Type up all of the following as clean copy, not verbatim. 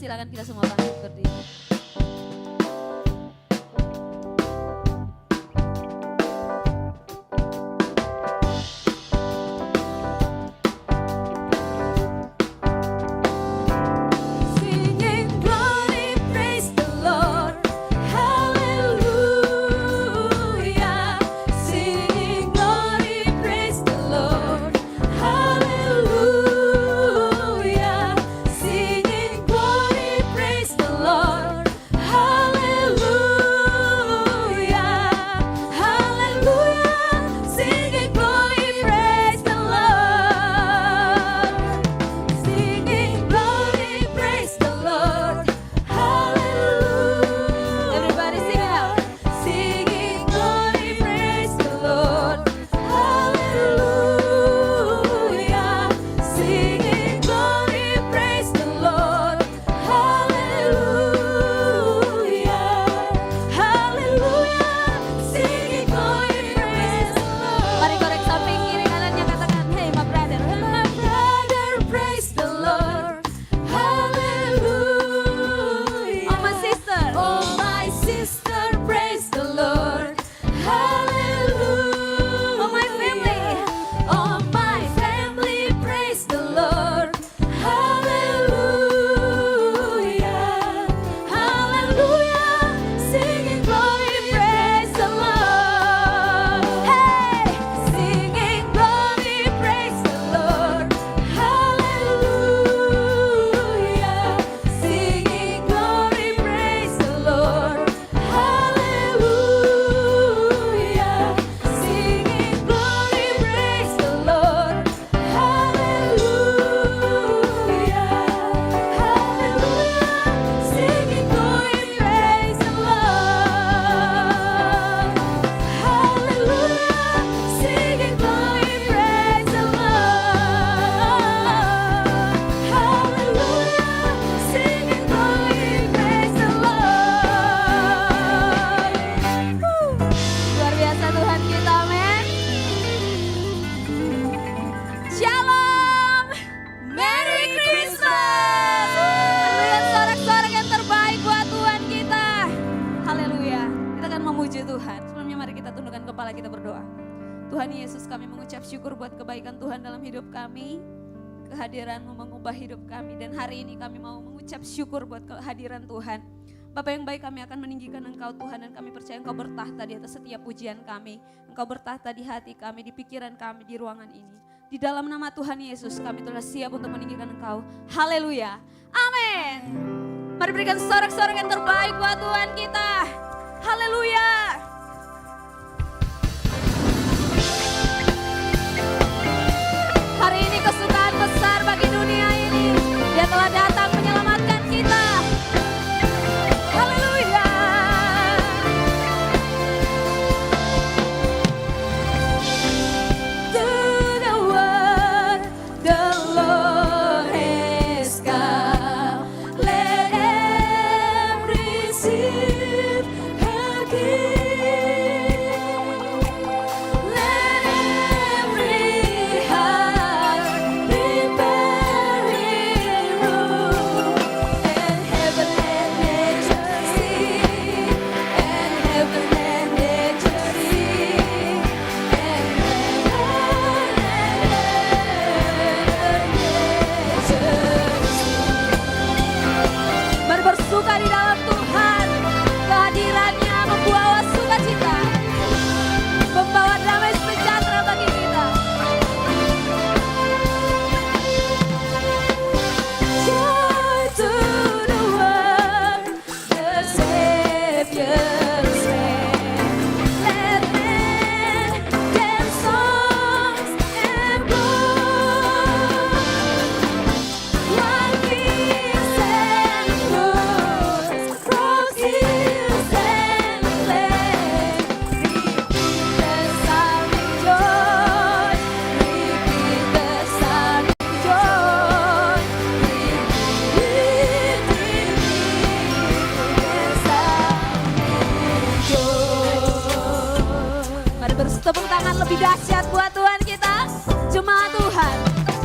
silakan kita semua bangkit berdiri. Tuhan Yesus, kami mengucap syukur buat kebaikan Tuhan dalam hidup kami. Kehadiran-Mu mengubah hidup kami, dan hari ini kami mau mengucap syukur buat kehadiran Tuhan. Bapa yang baik, kami akan meninggikan Engkau Tuhan, dan kami percaya Engkau bertahta di atas setiap pujian kami. Engkau bertahta di hati kami, di pikiran kami, di ruangan ini. Di dalam nama Tuhan Yesus, kami telah siap untuk meninggikan Engkau. Haleluya. Amin. Mari berikan sorak-sorak yang terbaik buat Tuhan kita. Haleluya. Hari ini kesukaan besar bagi dunia ini. Dia telah datang menyelamatkan kita. Haleluya. To the world the Lord has come. Let them receive her gift. Let every heart prepare His room. And heaven and nature sing. And heaven and nature sing. And heaven and nature sing. Mari bersuka di dalam Tuhan. Kehadirannya membawa sukacita, membawa damai sejahtera bagi kita. Joy to the world, the Savior's reign. Let men dance songs and blow. While kings and lords cross hills and plains, repeat the sounding joy, repeat the sounding joy, repeat the sounding joy. Mari bertepuk tangan lebih dahsyat buat Tuhan kita. Jemaat Tuhan,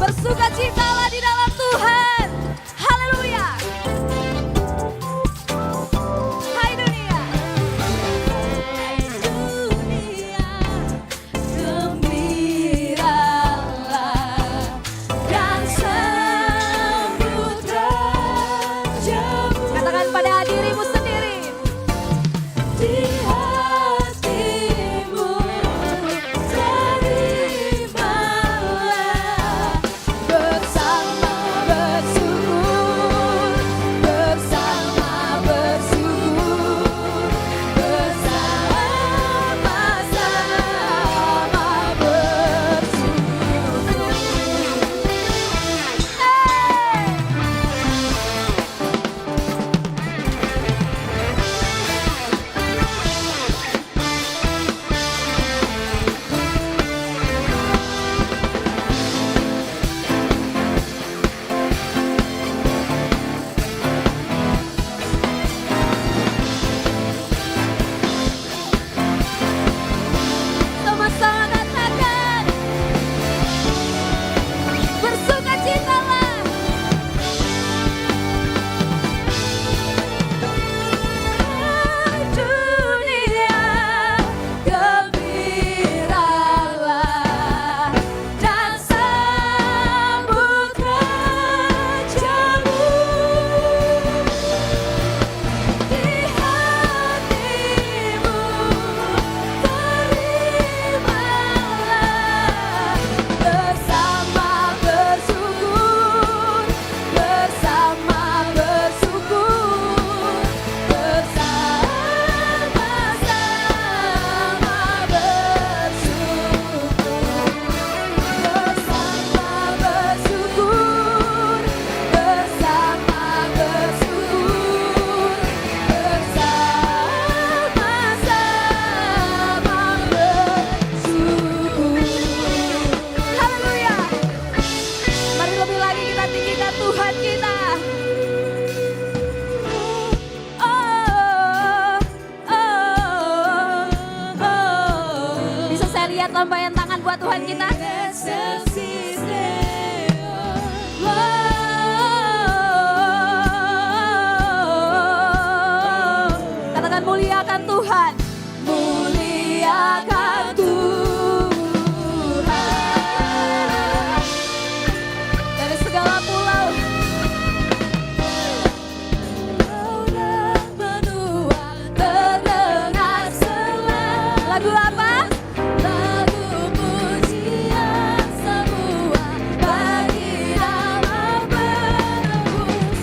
bersukacitalah di dalam Tuhan. Haleluya. Katakan pada dirimu sendiri. Di hatimu terimalah bersama bersyukur, bersama bersyukur, bersama-sama bersyukur. Sama-sama katakan, bersukacitalah. Dunia gembiralah dan sambut rajamu. Di hatimu terimalah bersama bersyukur, bersama bersyukur, bersama-sama bersyukur, bersama bersyukur, bersama bersyukur, bersama-sama bersyukur. Haleluya. Mari lebih lagi kita tinggikan Tuhan kita. Oh, oh, oh. Bisa saya lihat lambaian tangan buat Tuhan kita? Katakan muliakan Tuhan. Muliakan Tuhan. Dari segala pulau dan benua terdengar selalu. Lagu apa? Lagu pujian semua bagi nama penebus.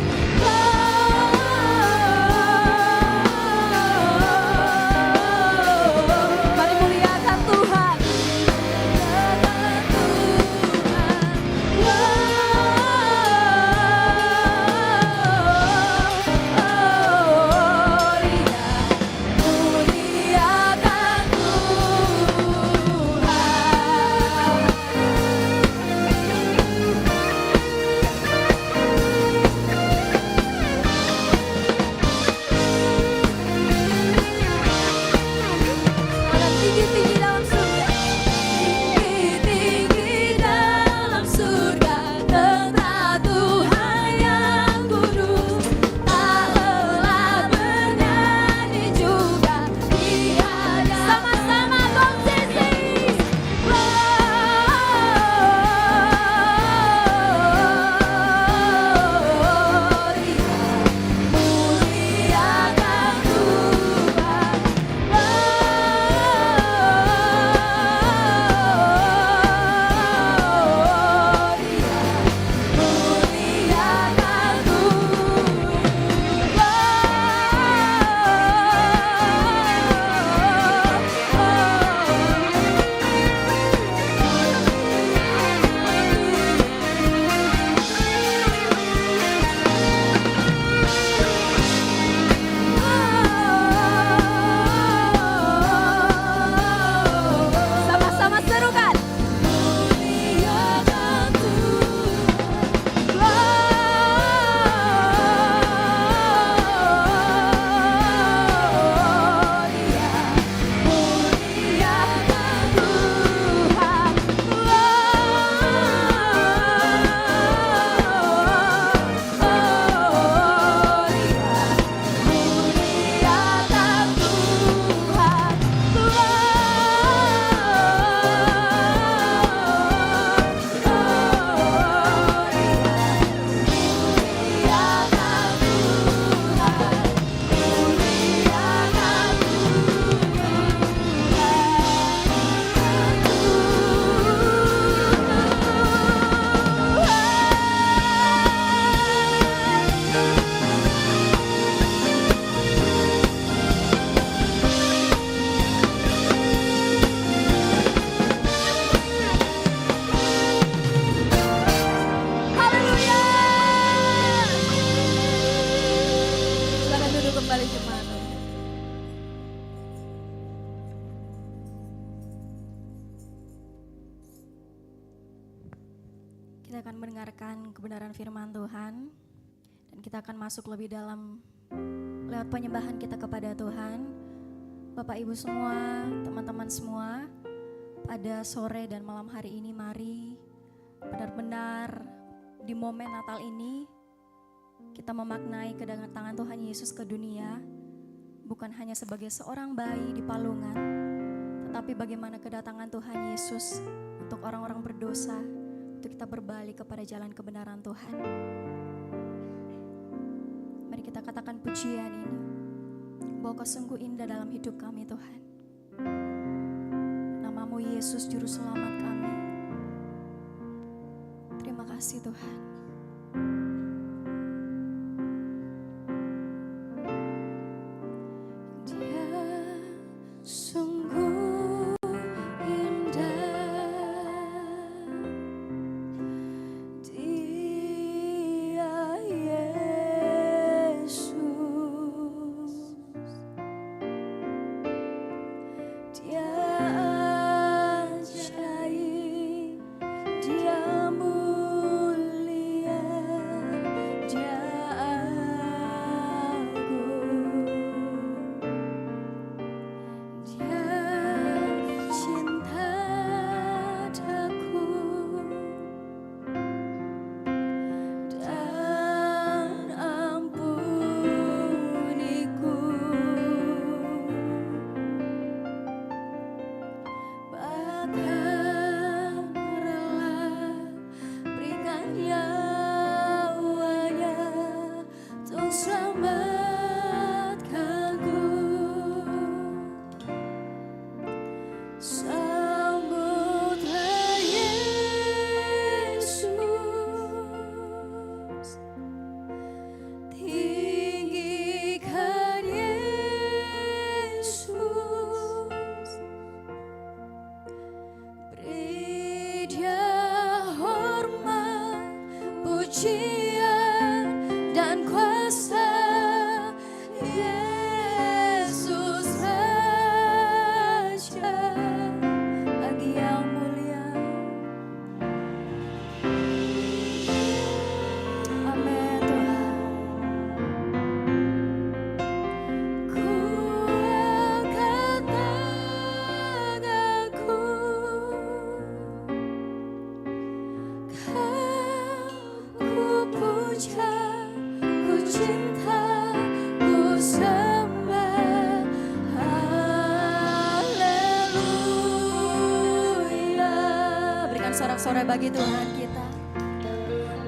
akan mendengarkan kebenaran firman Tuhan dan kita akan masuk lebih dalam lewat penyembahan kita kepada Tuhan. Bapak Ibu semua, teman-teman semua, pada sore dan malam hari ini mari benar-benar di momen Natal ini kita memaknai kedatangan Tuhan Yesus ke dunia bukan hanya sebagai seorang bayi di palungan, tetapi bagaimana kedatangan Tuhan Yesus untuk orang-orang berdosa, untuk kita berbalik kepada jalan kebenaran Tuhan. Mari kita katakan pujian ini, bahwa Kau sungguh indah dalam hidup kami Tuhan. Namamu Yesus Juru Selamat kami. Terima kasih Tuhan. Sorak-sorai bagi Tuhan kita.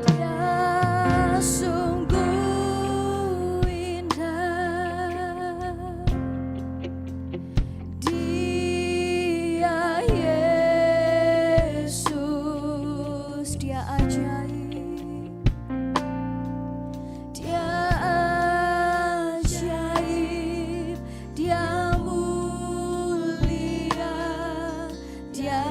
Dia sungguh indah, Dia Yesus, Dia ajaib, Dia ajaib, Dia mulia, Dia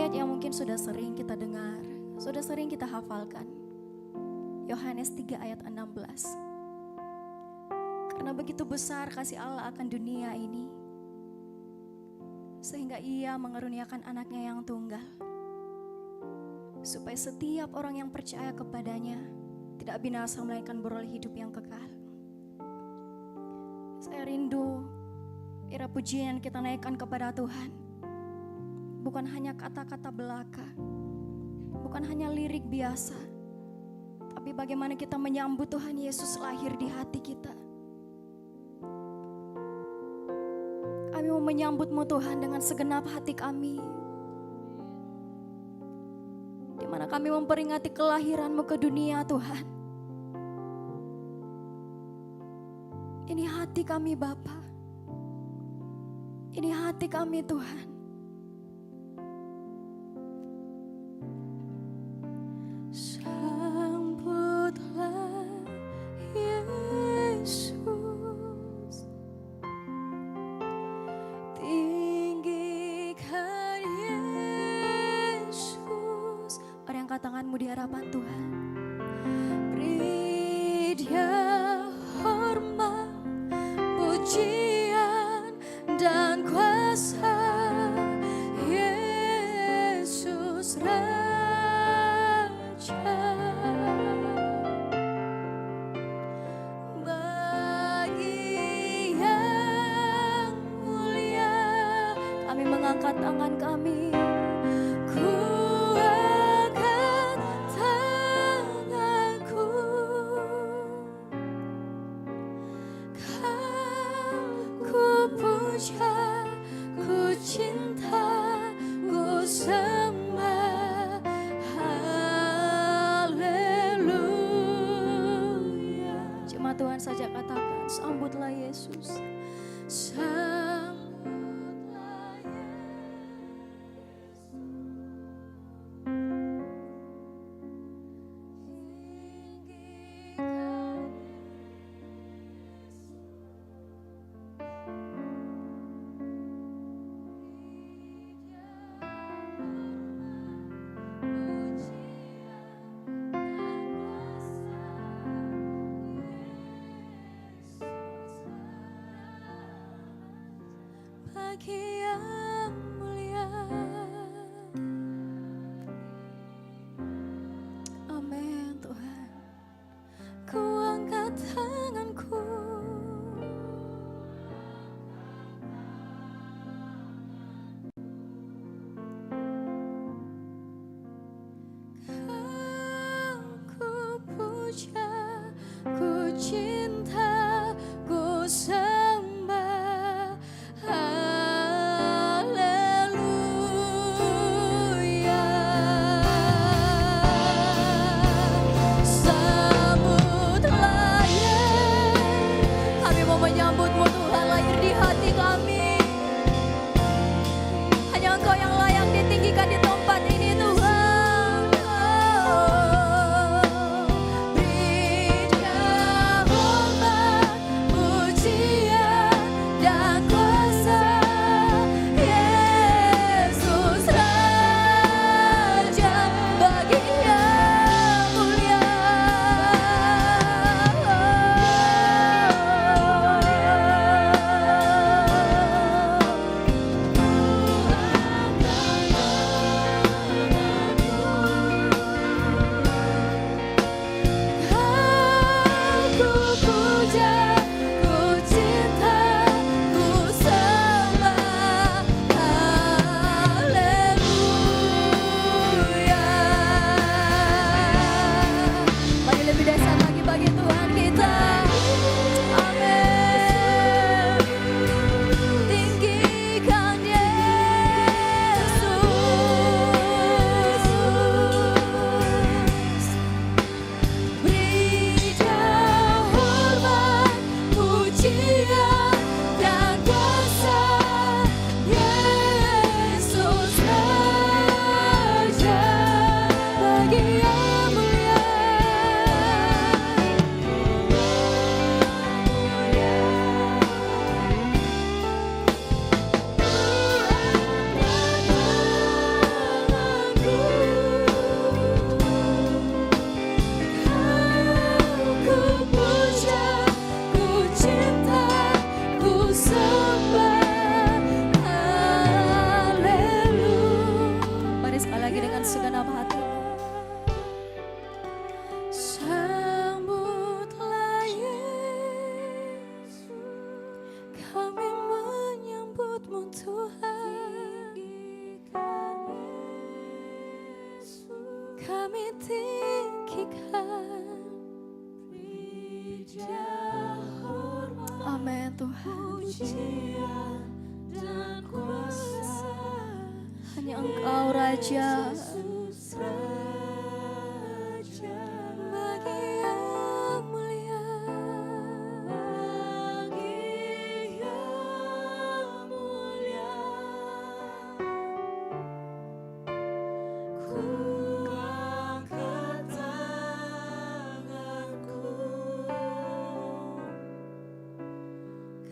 ayat yang mungkin sudah sering kita dengar, sudah sering kita hafalkan. Yohanes 3 ayat 16. Karena begitu besar kasih Allah akan dunia ini, sehingga Ia mengaruniakan anaknya yang tunggal, supaya setiap orang yang percaya kepadanya tidak binasa melainkan beroleh hidup yang kekal. Saya rindu ira pujian kita naikkan kepada Tuhan, bukan hanya kata-kata belaka, bukan hanya lirik biasa, tapi bagaimana kita menyambut Tuhan Yesus lahir di hati kita. Kami mau menyambut-Mu Tuhan dengan segenap hati kami, di mana kami memperingati kelahiran-Mu ke dunia Tuhan. Ini hati kami Bapa, ini hati kami Tuhan. Sambutlah Yesus, tinggikan Yesus. Mari angkat tanganmu di hadapan Tuhan. Beri Dia hormat, pujian dan kuasa. Yesus Raja, bagi yang mulia kami mengangkat tangan kami. Ku angkat tanganku, ku puja, ku cinta, ku sembah. Haleluya. Cuma Tuhan saja katakan, sambutlah Yesus. Sambutlah Yesus. Tinggikan bagi yang mulia. Amin Tuhan. Ku angkat tanganku, ku puja, ku cinta, ku sembah. Haleluya. tinggikan. Amin Tuhan. Pujian dan kuasa Hanya Engkau Raja. Yesus Raja. Bagi yang mulia, Bagi yang mulia, ku angkat tanganku,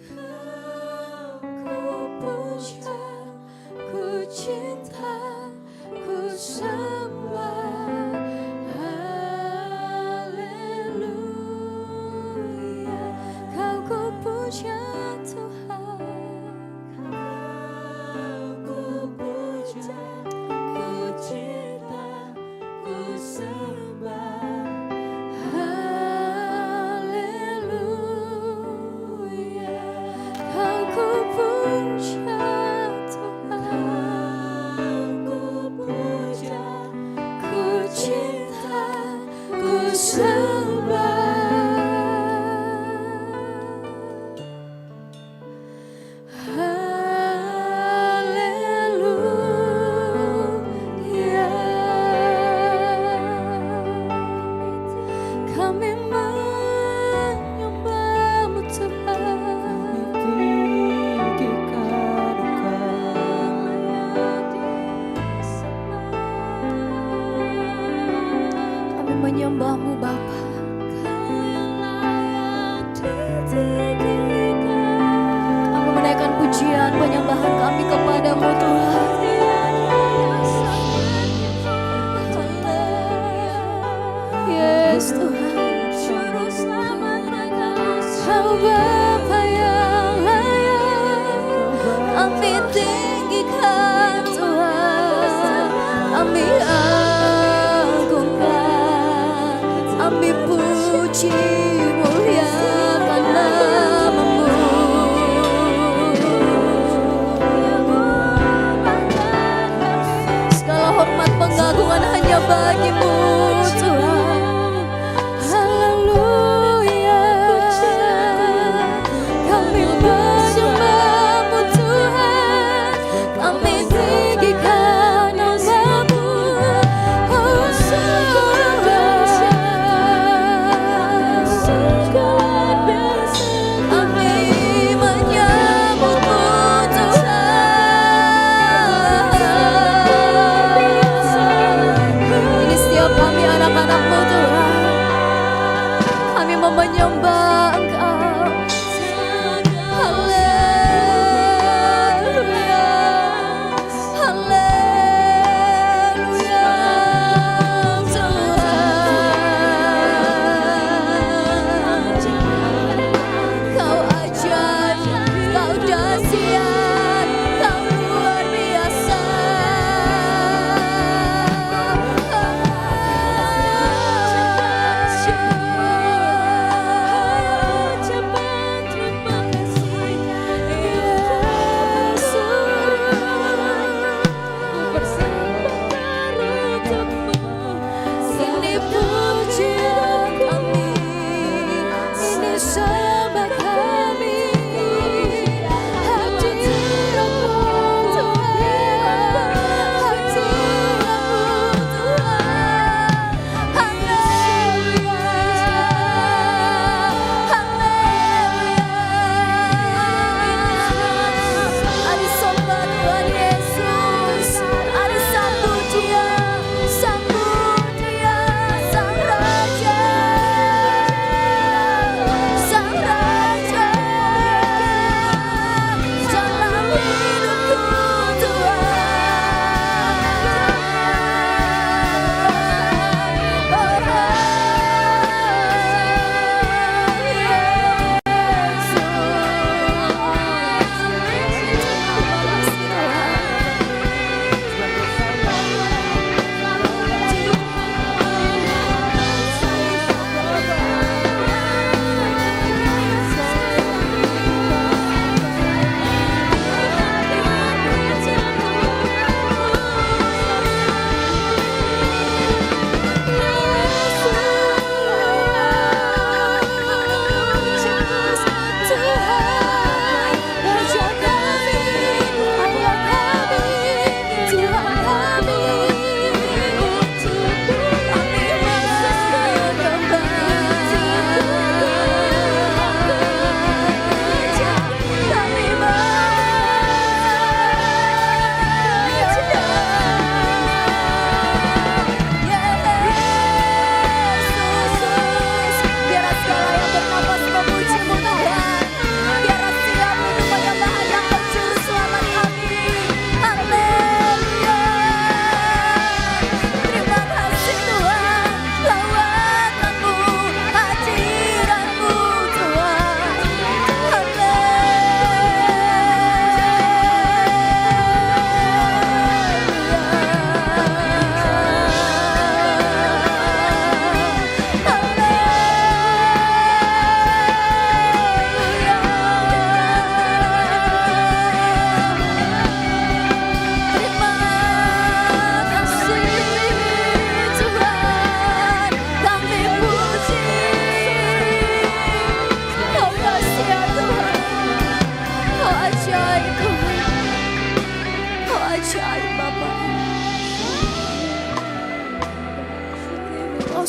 Kau ku puja, ku cinta, ku sembah. Haleluya, Kau ku puja Tuhan. ku puja, ku cinta, ku sembah. Haleluya, Kau ku puja Tuhan. Ku puja, Ku cinta, ku sembah. Haleluya, kami menyembah-Mu Tuhan. tinggikan Kami menyembah-Mu Bapa. Kami menaikkan pujian penyembahan kami kepadamu Tuhan. Yes Tuhan, Juru selamat mereka Kau Bapa yang layak, kami tinggikan Tuhan, kami agungkan, kami puji muliakan nama-Mu. Segala hormat pengagungan hanya bagi-Mu Tuhan. Haleluya, kami menyembah-Mu Tuhan, kami tinggikan nama-Mu. Oh kami menyambut-Mu Tuhan. Ini setiap kami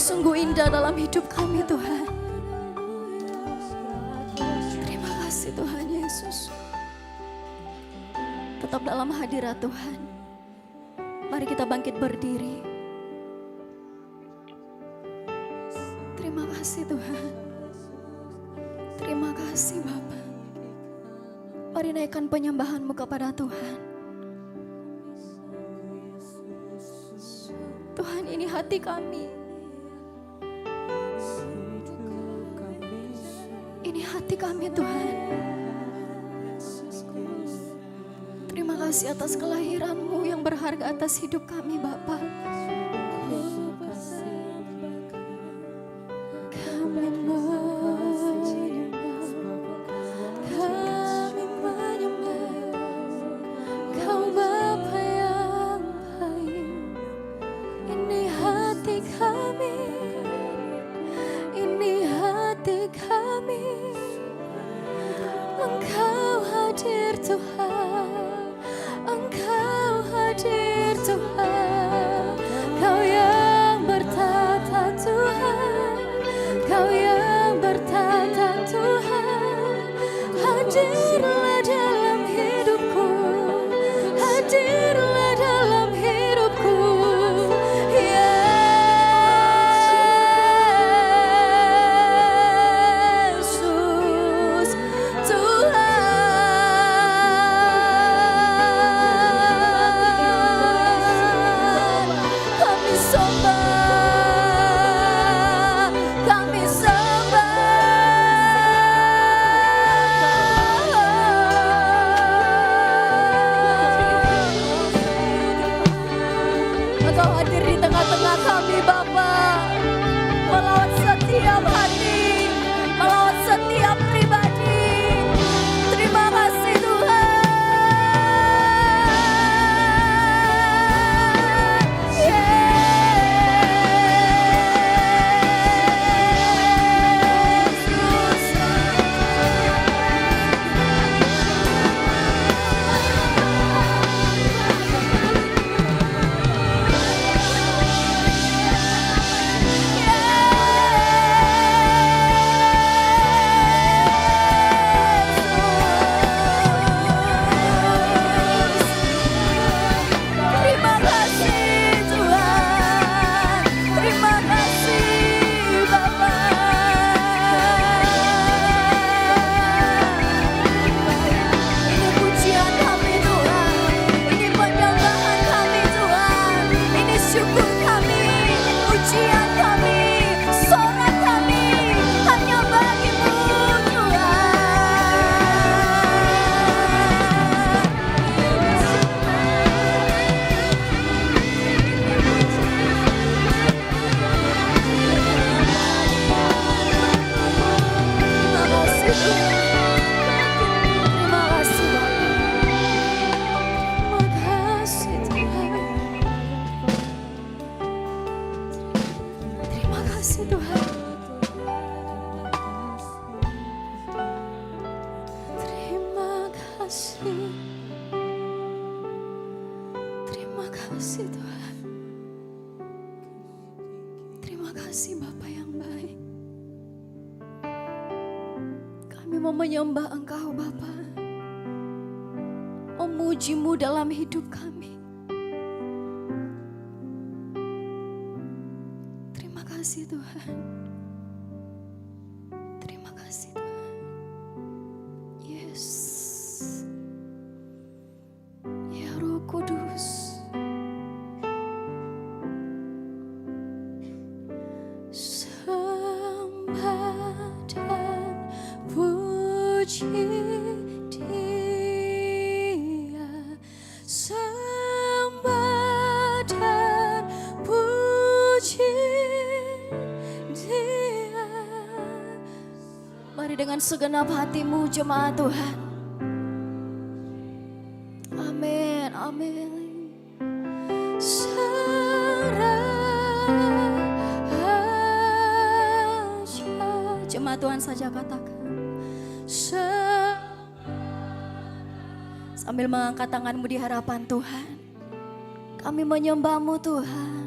sungguh indah dalam hidup kami Tuhan. Terima kasih Tuhan Yesus. Tetap dalam hadirat Tuhan. Mari kita bangkit berdiri. Terima kasih Tuhan. Terima kasih Bapa. Mari naikkan penyembahanmu kepada Tuhan. Tuhan, ini hati kami. Ini hati kami Tuhan. Terima kasih atas kelahiran-Mu yang berharga atas hidup kami Bapa. kasih Tuhan. Terima kasih Bapa yang baik. Kami mau menyembah Engkau Bapa, memuji-Mu dalam hidup kami. Terima kasih Tuhan. Terima kasih Tuhan. Yes. Ya Roh Kudus. Sembah dan puji Dia. Sembah dan puji Dia. Mari dengan segenap hatimu jemaat Tuhan. Amin, amin. Jemaat Tuhan saja katakan. Sambil mengangkat tanganmu di hadapan Tuhan. Kami menyembah-Mu Tuhan.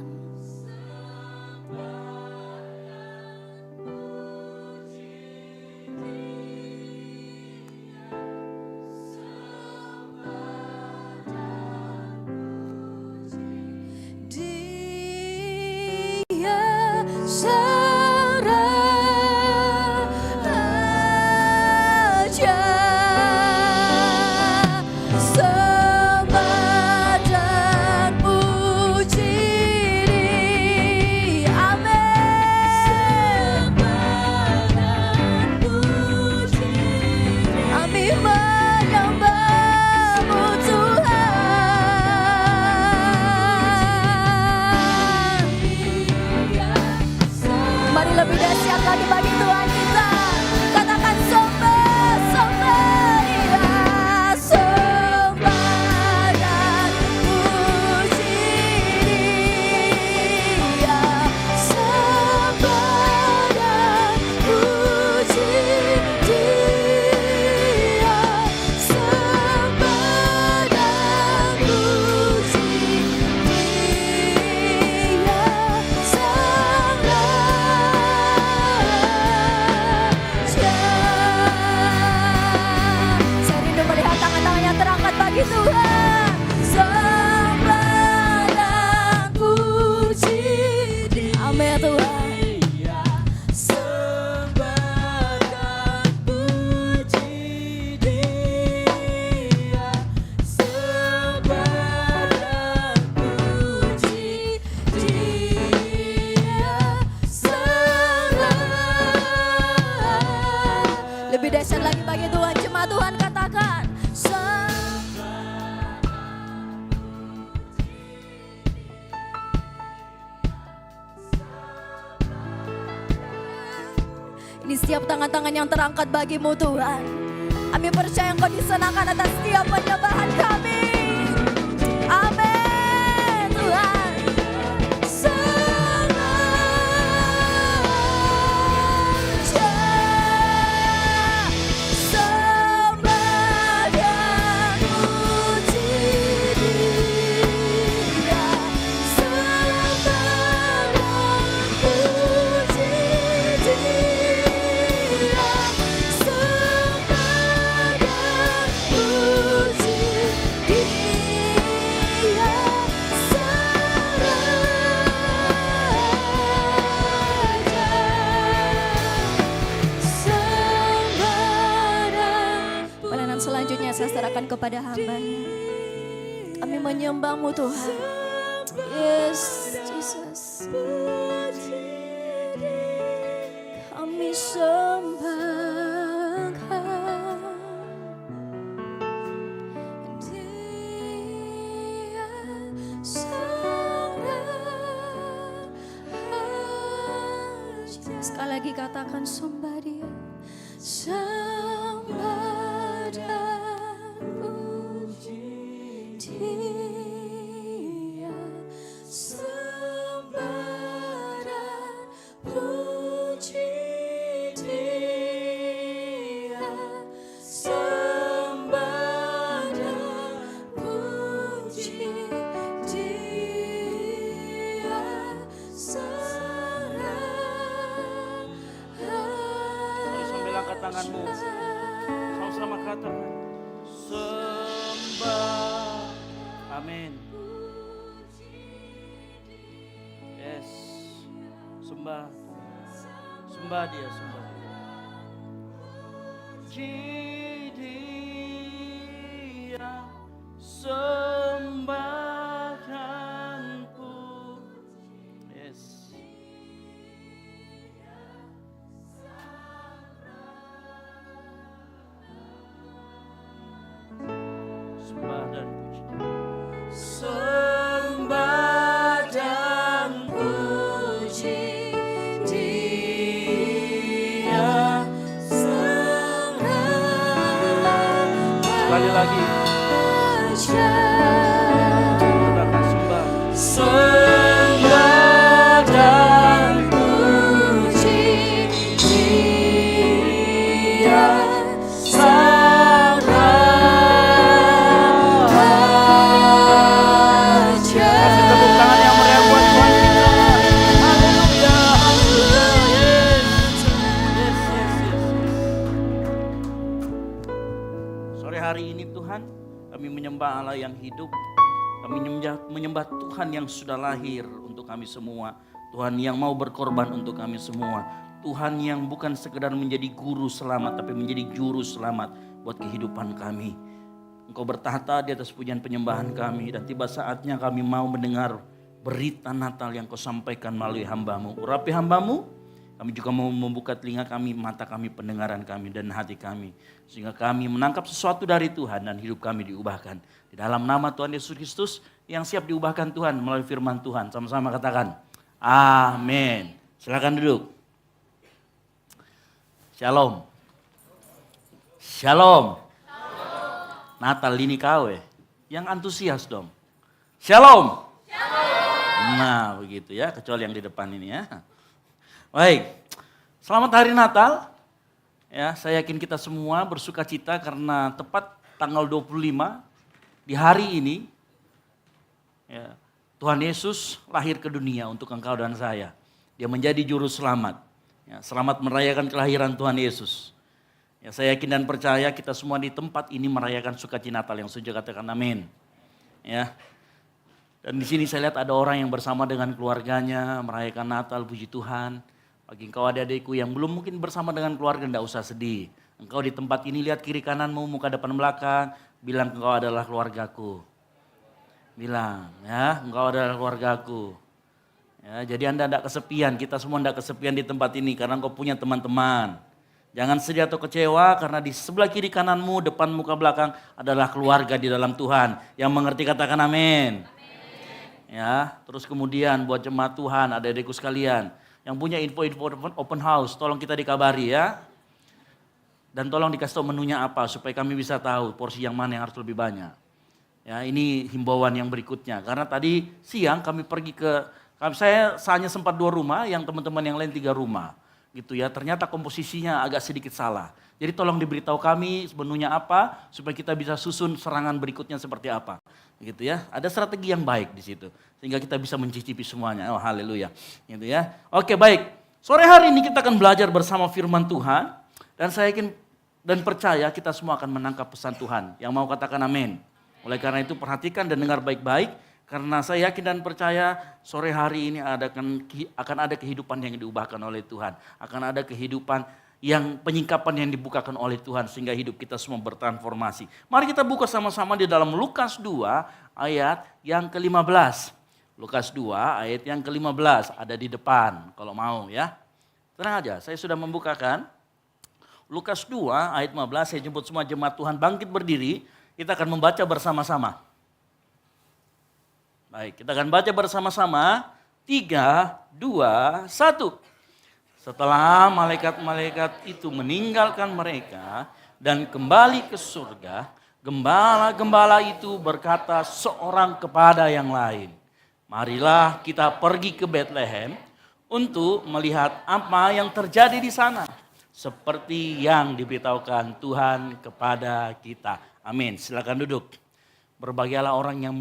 Ini setiap tangan-tangan yang terangkat bagimu Tuhan. Kami percaya Engkau disenangkan atas setiap penyembahan kami. Amin Tuhan. Pelayanan selanjutnya saya serahkan kepada hamba-Nya. Kami menyembah-Mu Tuhan. Yes, Jesus. Kami sembah Engkau. Dia Sang Raja. Sekali lagi katakan sembah Dia. Sembah dan puji Dia. Sembah dan puji Dia. Sembah dan puji Dia. Sang Mari sambil angkat tanganmu. Sama-sama katakan. Sembah. Amin. Yes. Sembah. Sembah Dia, sembah Dia. Puji Dia. Sembah dan puji. Yes. Sembah dan puji Dia. Sembah dan puji Dia. Sekali lagi. Katakan sembah. Sembah dan puji Dia. Sang Raja. Kasih tepuk tangan yang meriah buat Tuhan kita. Haleluya, haleluya. Yes, yes, yes. Sore hari ini Tuhan, kami menyembah Allah yang hidup. Kami menyembah Tuhan yang sudah lahir untuk kami semua. Tuhan yang mau berkorban untuk kami semua. Tuhan yang bukan sekedar menjadi guru selamat, tapi menjadi juru selamat buat kehidupan kami. Engkau bertahta di atas pujian penyembahan kami. Dan tiba saatnya kami mau mendengar berita Natal yang kau sampaikan melalui hamba-Mu. Urapi hamba-Mu, kami juga mau membuka telinga kami, mata kami, pendengaran kami, dan hati kami. Sehingga kami menangkap sesuatu dari Tuhan dan hidup kami diubahkan. Di dalam nama Tuhan Yesus Kristus yang siap diubahkan Tuhan melalui firman Tuhan. Sama-sama katakan, amin. Silakan duduk. Shalom. Shalom. Natal ini kau yang antusias dong. Shalom. Nah begitu ya, kecuali yang di depan ini ya. Baik, selamat hari Natal. Ya, saya yakin kita semua bersuka cita karena tepat tanggal 25 di hari ini ya, Tuhan Yesus lahir ke dunia untuk engkau dan saya. Dia menjadi juru selamat. Ya, selamat merayakan kelahiran Tuhan Yesus. Ya, saya yakin dan percaya kita semua di tempat ini merayakan sukacita Natal, yang setuju katakan amin. Ya. Dan di sini saya lihat ada orang yang bersama dengan keluarganya merayakan Natal, puji Tuhan. Bagi engkau adik-adikku yang belum mungkin bersama dengan keluarga, tidak usah sedih. Engkau di tempat ini lihat kiri kananmu, muka depan belakang, bilang engkau adalah keluargaku. Bilang ya, engkau adalah keluargaku. Ya, jadi Anda tidak kesepian, kita semua tidak kesepian di tempat ini karena engkau punya teman-teman. Jangan sedih atau kecewa karena di sebelah kiri kananmu, depan muka belakang adalah keluarga di dalam Tuhan. Yang mengerti katakan amin. Ya, terus kemudian buat jemaat Tuhan, adik-adikku sekalian, Yang punya info-info open house, tolong kita dikabari ya. Dan tolong dikasih tahu menunya apa supaya kami bisa tahu porsi yang mana yang harus lebih banyak. Ya, ini himbauan yang berikutnya. Karena tadi siang kami pergi saya hanya sempat 2 rumah, yang teman-teman yang lain 3 rumah. Gitu ya, ternyata komposisinya agak sedikit salah. Jadi tolong diberitahu kami menunya apa supaya kita bisa susun serangan berikutnya seperti apa. Gitu ya. Ada strategi yang baik di situ sehingga kita bisa mencicipi semuanya. Oh, haleluya. Gitu ya. Oke, baik. Sore hari ini kita akan belajar bersama firman Tuhan. Dan saya yakin dan percaya kita semua akan menangkap pesan Tuhan. Yang mau katakan amin. Oleh karena itu perhatikan dan dengar baik-baik. Karena saya yakin dan percaya sore hari ini akan ada kehidupan yang diubahkan oleh Tuhan. Akan ada kehidupan yang penyingkapan yang dibukakan oleh Tuhan. Sehingga hidup kita semua bertransformasi. Mari kita buka sama-sama di dalam Lukas 2 ayat yang ke-15. Lukas 2 ayat yang ke-15 ada di depan kalau mau ya. Tenang aja, saya sudah membukakan. Lukas 2 ayat 15, saya jemput semua jemaat Tuhan bangkit berdiri. Kita akan membaca bersama-sama. Baik, kita akan baca bersama-sama. 3, 2, 1. Setelah malaikat-malaikat itu meninggalkan mereka dan kembali ke surga, gembala-gembala itu berkata seorang kepada yang lain, marilah kita pergi ke Bethlehem untuk melihat apa yang terjadi di sana. Seperti yang diberitahukan Tuhan kepada kita. Amin. Silakan duduk. Berbahagialah orang yang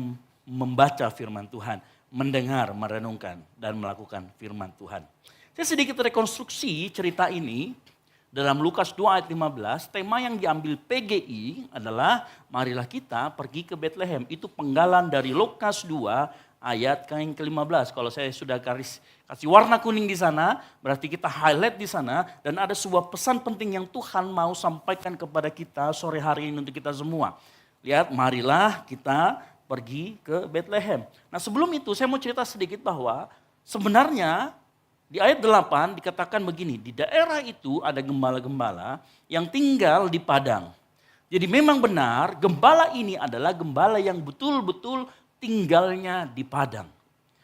membaca firman Tuhan, mendengar, merenungkan, dan melakukan firman Tuhan. Saya sedikit rekonstruksi cerita ini dalam Lukas 2 ayat 15. Tema yang diambil PGI adalah marilah kita pergi ke Bethlehem. Itu penggalan dari Lukas 2 ayat yang ke-15. Kalau saya sudah kasih warna kuning di sana, berarti kita highlight di sana. Dan ada sebuah pesan penting yang Tuhan mau sampaikan kepada kita sore hari ini untuk kita semua. Lihat, marilah kita pergi ke Bethlehem. Nah sebelum itu saya mau cerita sedikit bahwa sebenarnya di ayat 8 dikatakan begini, di daerah itu ada gembala-gembala yang tinggal di padang. Jadi memang benar gembala ini adalah gembala yang betul-betul tinggalnya di padang.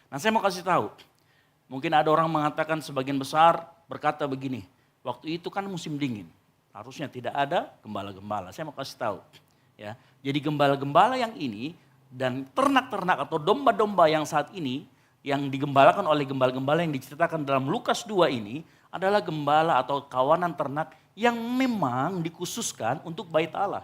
Nah saya mau kasih tahu, mungkin ada orang mengatakan sebagian besar berkata begini, waktu itu kan musim dingin, harusnya tidak ada gembala-gembala. Saya mau kasih tahu, ya. Jadi gembala-gembala yang ini dan ternak-ternak atau domba-domba yang saat ini yang digembalakan oleh gembala-gembala yang diceritakan dalam Lukas 2 ini adalah gembala atau kawanan ternak yang memang dikhususkan untuk bait Allah.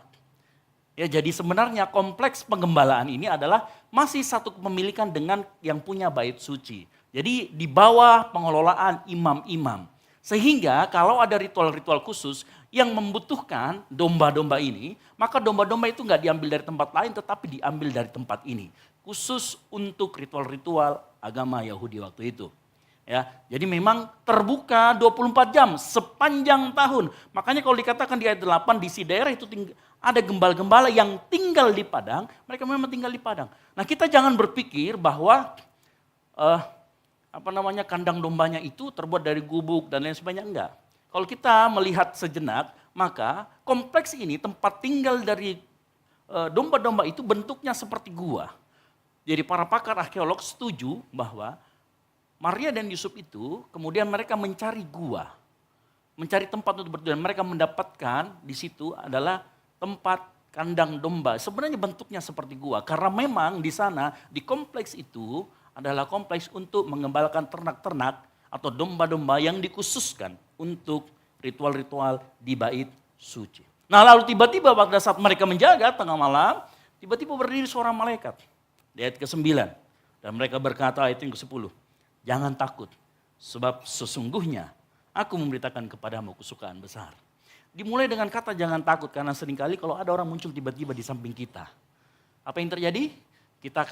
Ya, jadi sebenarnya kompleks penggembalaan ini adalah masih satu kepemilikan dengan yang punya bait suci. Jadi di bawah pengelolaan imam-imam. Sehingga kalau ada ritual-ritual khusus yang membutuhkan domba-domba ini, maka domba-domba itu nggak diambil dari tempat lain tetapi diambil dari tempat ini. Khusus untuk ritual-ritual agama Yahudi waktu itu. Ya, jadi memang terbuka 24 jam sepanjang tahun. Makanya kalau dikatakan di ayat 8 di si daerah itu ada gembala-gembala yang tinggal di padang, mereka memang tinggal di padang. Nah kita jangan berpikir bahwa kandang dombanya itu terbuat dari gubuk dan lain sebagainya, enggak. Kalau kita melihat sejenak, maka kompleks ini tempat tinggal dari domba-domba itu bentuknya seperti gua. Jadi para pakar arkeolog setuju bahwa Maria dan Yusuf itu kemudian mereka mencari gua, mencari tempat untuk berdiam. Mereka mendapatkan di situ adalah tempat kandang domba. Sebenarnya bentuknya seperti gua karena memang di sana di kompleks itu adalah kompleks untuk mengembalakan ternak-ternak atau domba-domba yang dikhususkan untuk ritual-ritual di bait suci. Nah lalu tiba-tiba pada saat mereka menjaga tengah malam, tiba-tiba berdiri seorang malaikat. Di ayat ke-9. Dan mereka berkata ayat yang ke-10. Jangan takut, sebab sesungguhnya aku memberitakan kepadamu kesukaan besar. Dimulai dengan kata jangan takut, karena seringkali kalau ada orang muncul tiba-tiba di samping kita. Apa yang terjadi? Kita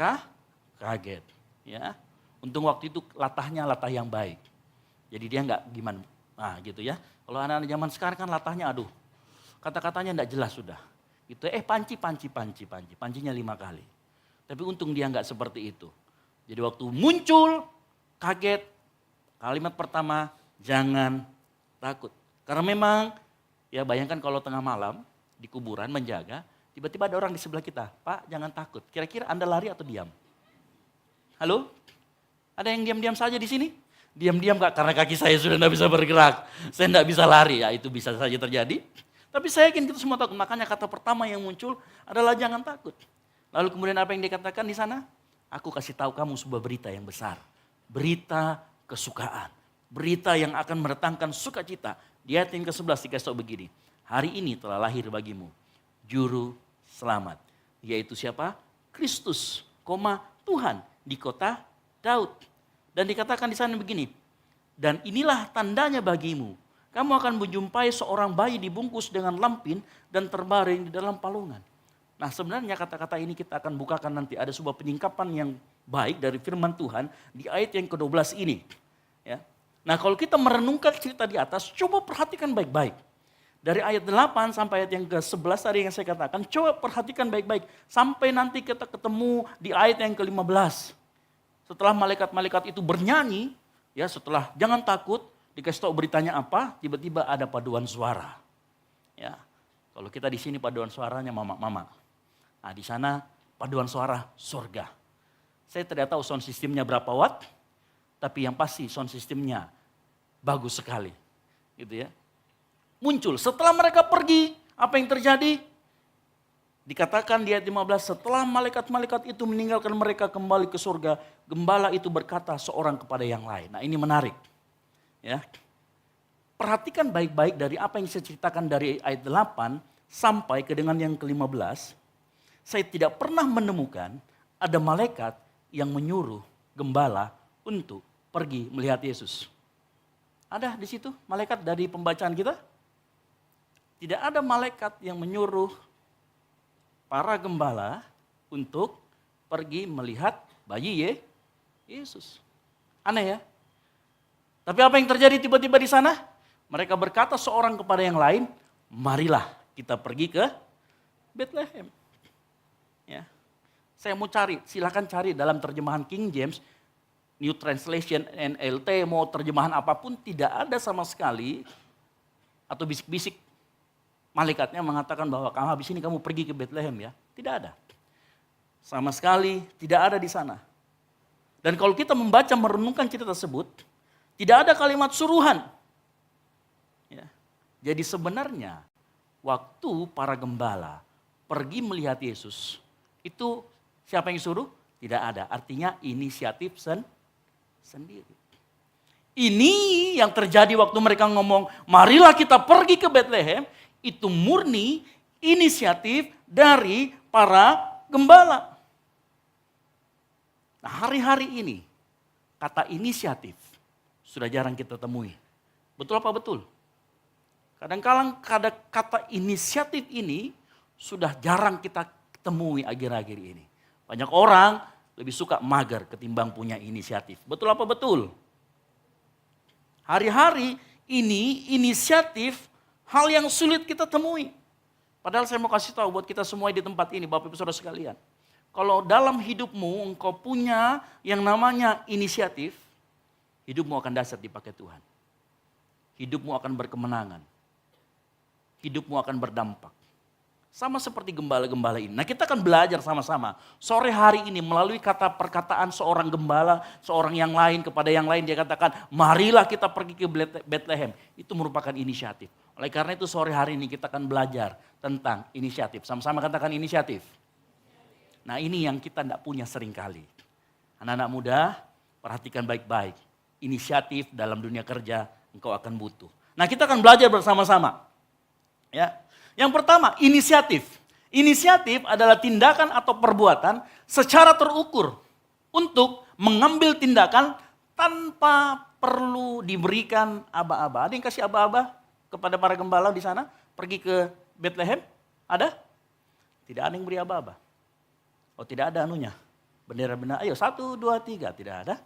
kaget. Ya. Untung waktu itu latahnya latah yang baik. Jadi dia enggak gimana, nah gitu ya. Kalau anak-anak zaman sekarang kan latahnya aduh, kata-katanya enggak jelas sudah. Gitu, pancinya 5 kali. Tapi untung dia enggak seperti itu. Jadi waktu muncul, kaget, kalimat pertama, jangan takut. Karena memang, ya bayangkan kalau tengah malam di kuburan menjaga, tiba-tiba ada orang di sebelah kita, Pak jangan takut. Kira-kira Anda lari atau diam? Halo? Ada yang diam-diam saja di sini? Diam-diam Kak, karena kaki saya sudah tidak bisa bergerak. Saya tidak bisa lari, ya itu bisa saja terjadi. Tapi saya yakin kita semua takut, makanya kata pertama yang muncul adalah jangan takut. Lalu kemudian apa yang dikatakan di sana? Aku kasih tahu kamu sebuah berita yang besar. Berita kesukaan. Berita yang akan mendatangkan sukacita. Di ayat yang ke-11 dikasih tahu begini. Hari ini telah lahir bagimu Juru Selamat. Yaitu siapa? Kristus, Tuhan di kota Daud. Dan dikatakan di sana begini, dan inilah tandanya bagimu, kamu akan menjumpai seorang bayi dibungkus dengan lampin dan terbaring di dalam palungan. Nah sebenarnya kata-kata ini kita akan bukakan nanti, ada sebuah penyingkapan yang baik dari firman Tuhan di ayat yang ke-12 ini. Ya. Nah kalau kita merenungkan cerita di atas, coba perhatikan baik-baik. Dari ayat 8 sampai ayat yang ke-11 tadi yang saya katakan, coba perhatikan baik-baik. Sampai nanti kita ketemu di ayat yang ke-15. Setelah malaikat-malaikat itu bernyanyi, ya setelah jangan takut, dikasih tahu beritanya apa, tiba-tiba ada paduan suara. Ya, kalau kita di sini paduan suaranya mama-mama. Nah di sana paduan suara surga. Saya tidak tahu sound systemnya berapa watt, tapi yang pasti sound systemnya bagus sekali. Gitu ya. Muncul, setelah mereka pergi, apa yang terjadi? Dikatakan di ayat 15, setelah malaikat-malaikat itu meninggalkan mereka kembali ke surga, gembala itu berkata seorang kepada yang lain. Nah ini menarik. Ya. Perhatikan baik-baik dari apa yang saya ceritakan dari ayat 8 sampai ke dengan yang ke-15. Saya tidak pernah menemukan ada malaikat yang menyuruh gembala untuk pergi melihat Yesus. Ada di situ malaikat dari pembacaan kita? Tidak ada malaikat yang menyuruh para gembala untuk pergi melihat bayi Yesus. Aneh ya? Tapi apa yang terjadi tiba-tiba di sana? Mereka berkata seorang kepada yang lain, marilah kita pergi ke Bethlehem. Ya. Saya mau cari, silakan cari dalam terjemahan King James, New Translation, NLT, mau terjemahan apapun, tidak ada sama sekali, atau bisik-bisik malaikatnya mengatakan bahwa kamu habis ini kamu pergi ke Bethlehem ya. Tidak ada. Sama sekali tidak ada di sana. Dan kalau kita membaca merenungkan cerita tersebut, tidak ada kalimat suruhan. Ya. Jadi sebenarnya waktu para gembala pergi melihat Yesus, itu siapa yang suruh? Tidak ada. Artinya inisiatif sendiri. Ini yang terjadi waktu mereka ngomong, marilah kita pergi ke Bethlehem. Itu murni inisiatif dari para gembala. Nah hari-hari ini kata inisiatif sudah jarang kita temui. Betul apa betul? Kadang-kadang kata inisiatif ini sudah jarang kita temui akhir-akhir ini. Banyak orang lebih suka mager ketimbang punya inisiatif. Betul apa betul? Hari-hari ini inisiatif hal yang sulit kita temui. Padahal saya mau kasih tahu buat kita semua di tempat ini, Bapak Ibu Saudara sekalian. Kalau dalam hidupmu engkau punya yang namanya inisiatif, hidupmu akan dahsyat dipakai Tuhan. Hidupmu akan berkemenangan. Hidupmu akan berdampak. Sama seperti gembala-gembala ini. Nah kita akan belajar sama-sama. Sore hari ini melalui kata perkataan seorang gembala, seorang yang lain kepada yang lain. Dia katakan, marilah kita pergi ke Bethlehem. Itu merupakan inisiatif. Oleh karena itu sore hari ini kita akan belajar tentang inisiatif. Sama-sama katakan inisiatif. Nah ini yang kita tidak punya seringkali. Anak-anak muda, perhatikan baik-baik. Inisiatif dalam dunia kerja engkau akan butuh. Nah kita akan belajar bersama-sama. Ya. Yang pertama, inisiatif. Inisiatif adalah tindakan atau perbuatan secara terukur untuk mengambil tindakan tanpa perlu diberikan aba-aba. Ada yang kasih aba-aba kepada para gembala di sana? Pergi ke Bethlehem? Ada? Tidak ada yang beri aba-aba. Oh tidak ada anunya. Bendera-bendera, ayo 1, 2, 3. Tidak ada.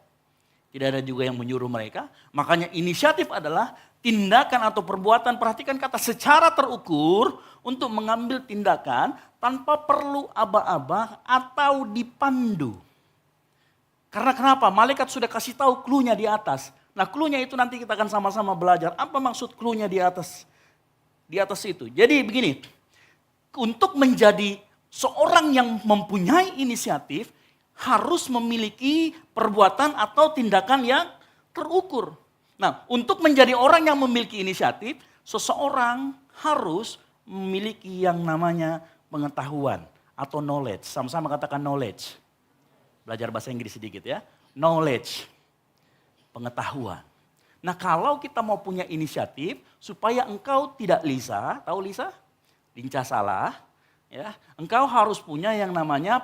Tidak ada juga yang menyuruh mereka. Makanya inisiatif adalah tindakan atau perbuatan, perhatikan kata secara terukur untuk mengambil tindakan tanpa perlu aba-aba atau dipandu. Karena kenapa? Malaikat sudah kasih tahu clue-nya di atas. Nah clue-nya itu nanti kita akan sama-sama belajar. Apa maksud clue-nya di atas? Di atas itu. Jadi begini, untuk menjadi seorang yang mempunyai inisiatif, harus memiliki perbuatan atau tindakan yang terukur. Nah, untuk menjadi orang yang memiliki inisiatif, seseorang harus memiliki yang namanya pengetahuan atau knowledge. Sama-sama katakan knowledge. Belajar bahasa Inggris sedikit ya. Knowledge, pengetahuan. Nah, kalau kita mau punya inisiatif supaya engkau tidak Lisa, tahu Lisa? Lincah salah, ya. Engkau harus punya yang namanya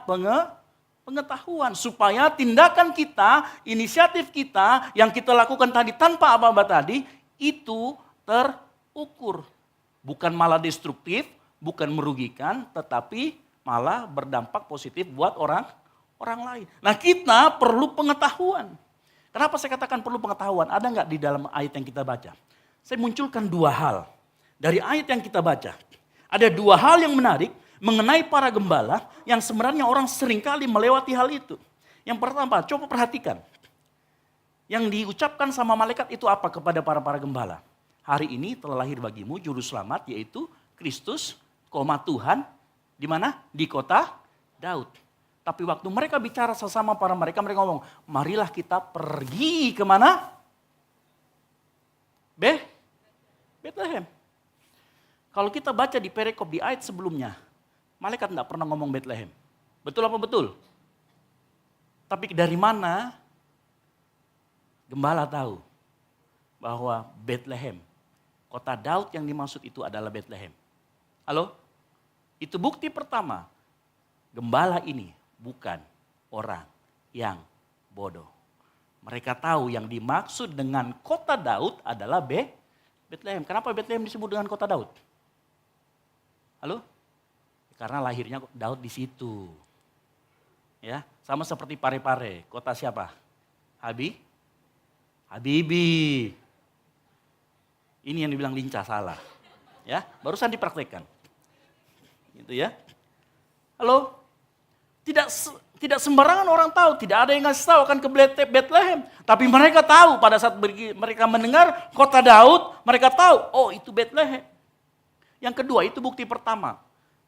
pengetahuan supaya tindakan kita, inisiatif kita yang kita lakukan tadi tanpa apa-apa tadi itu terukur. Bukan malah destruktif, bukan merugikan, tetapi malah berdampak positif buat orang lain. Nah, kita perlu pengetahuan. Kenapa saya katakan perlu pengetahuan? Ada nggak di dalam ayat yang kita baca? Saya munculkan dua hal dari ayat yang kita baca. Ada dua hal yang menarik mengenai para gembala yang sebenarnya orang seringkali melewati hal itu. Yang pertama, coba perhatikan. Yang diucapkan sama malaikat itu apa kepada para gembala? Hari ini telah lahir bagimu juru selamat yaitu Kristus, Tuhan. Di mana? Di kota Daud. Tapi waktu mereka bicara sesama mereka ngomong, marilah kita pergi kemana? Bethlehem. Kalau kita baca di perikop di ayat sebelumnya, malaikat tidak pernah ngomong Bethlehem. Betul apa betul? Tapi dari mana gembala tahu bahwa Bethlehem, kota Daud yang dimaksud itu adalah Bethlehem? Halo? Itu bukti pertama. Gembala ini bukan orang yang bodoh. Mereka tahu yang dimaksud dengan kota Daud adalah Bethlehem. Kenapa Bethlehem disebut dengan kota Daud? Halo? Karena lahirnya Daud di situ. Ya, sama seperti Parepare, kota siapa? Habibie. Ini yang dibilang lincah salah. Ya, barusan dipraktekkan. Gitu ya. Halo? Tidak sembarangan orang tahu, tidak ada yang ngasih tahu akan ke Bethlehem. Tapi mereka tahu pada saat mereka mendengar kota Daud, mereka tahu, oh itu Bethlehem. Yang kedua, itu bukti pertama.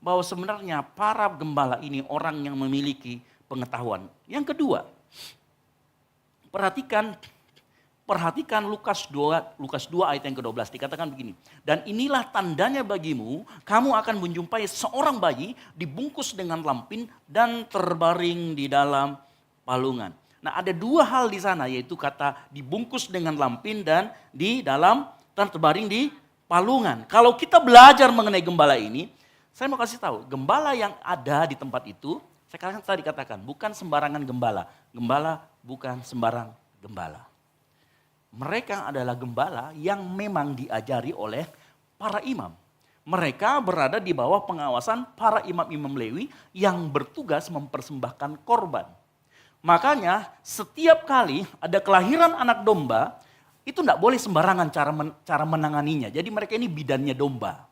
Bahwa sebenarnya para gembala ini orang yang memiliki pengetahuan. Yang kedua, perhatikan Lukas 2 ayat yang ke-12 dikatakan begini. Dan inilah tandanya bagimu, kamu akan menjumpai seorang bayi dibungkus dengan lampin dan terbaring di dalam palungan. Nah, ada dua hal di sana yaitu kata dibungkus dengan lampin dan di dalam terbaring di palungan. Kalau kita belajar mengenai gembala ini, saya mau kasih tahu, gembala yang ada di tempat itu, saya tadi katakan bukan sembarangan gembala. Gembala bukan sembarang gembala. Mereka adalah gembala yang memang diajari oleh para imam. Mereka berada di bawah pengawasan para imam-imam Lewi yang bertugas mempersembahkan korban. Makanya setiap kali ada kelahiran anak domba, itu tidak boleh sembarangan cara menanganinya. Jadi mereka ini bidannya domba.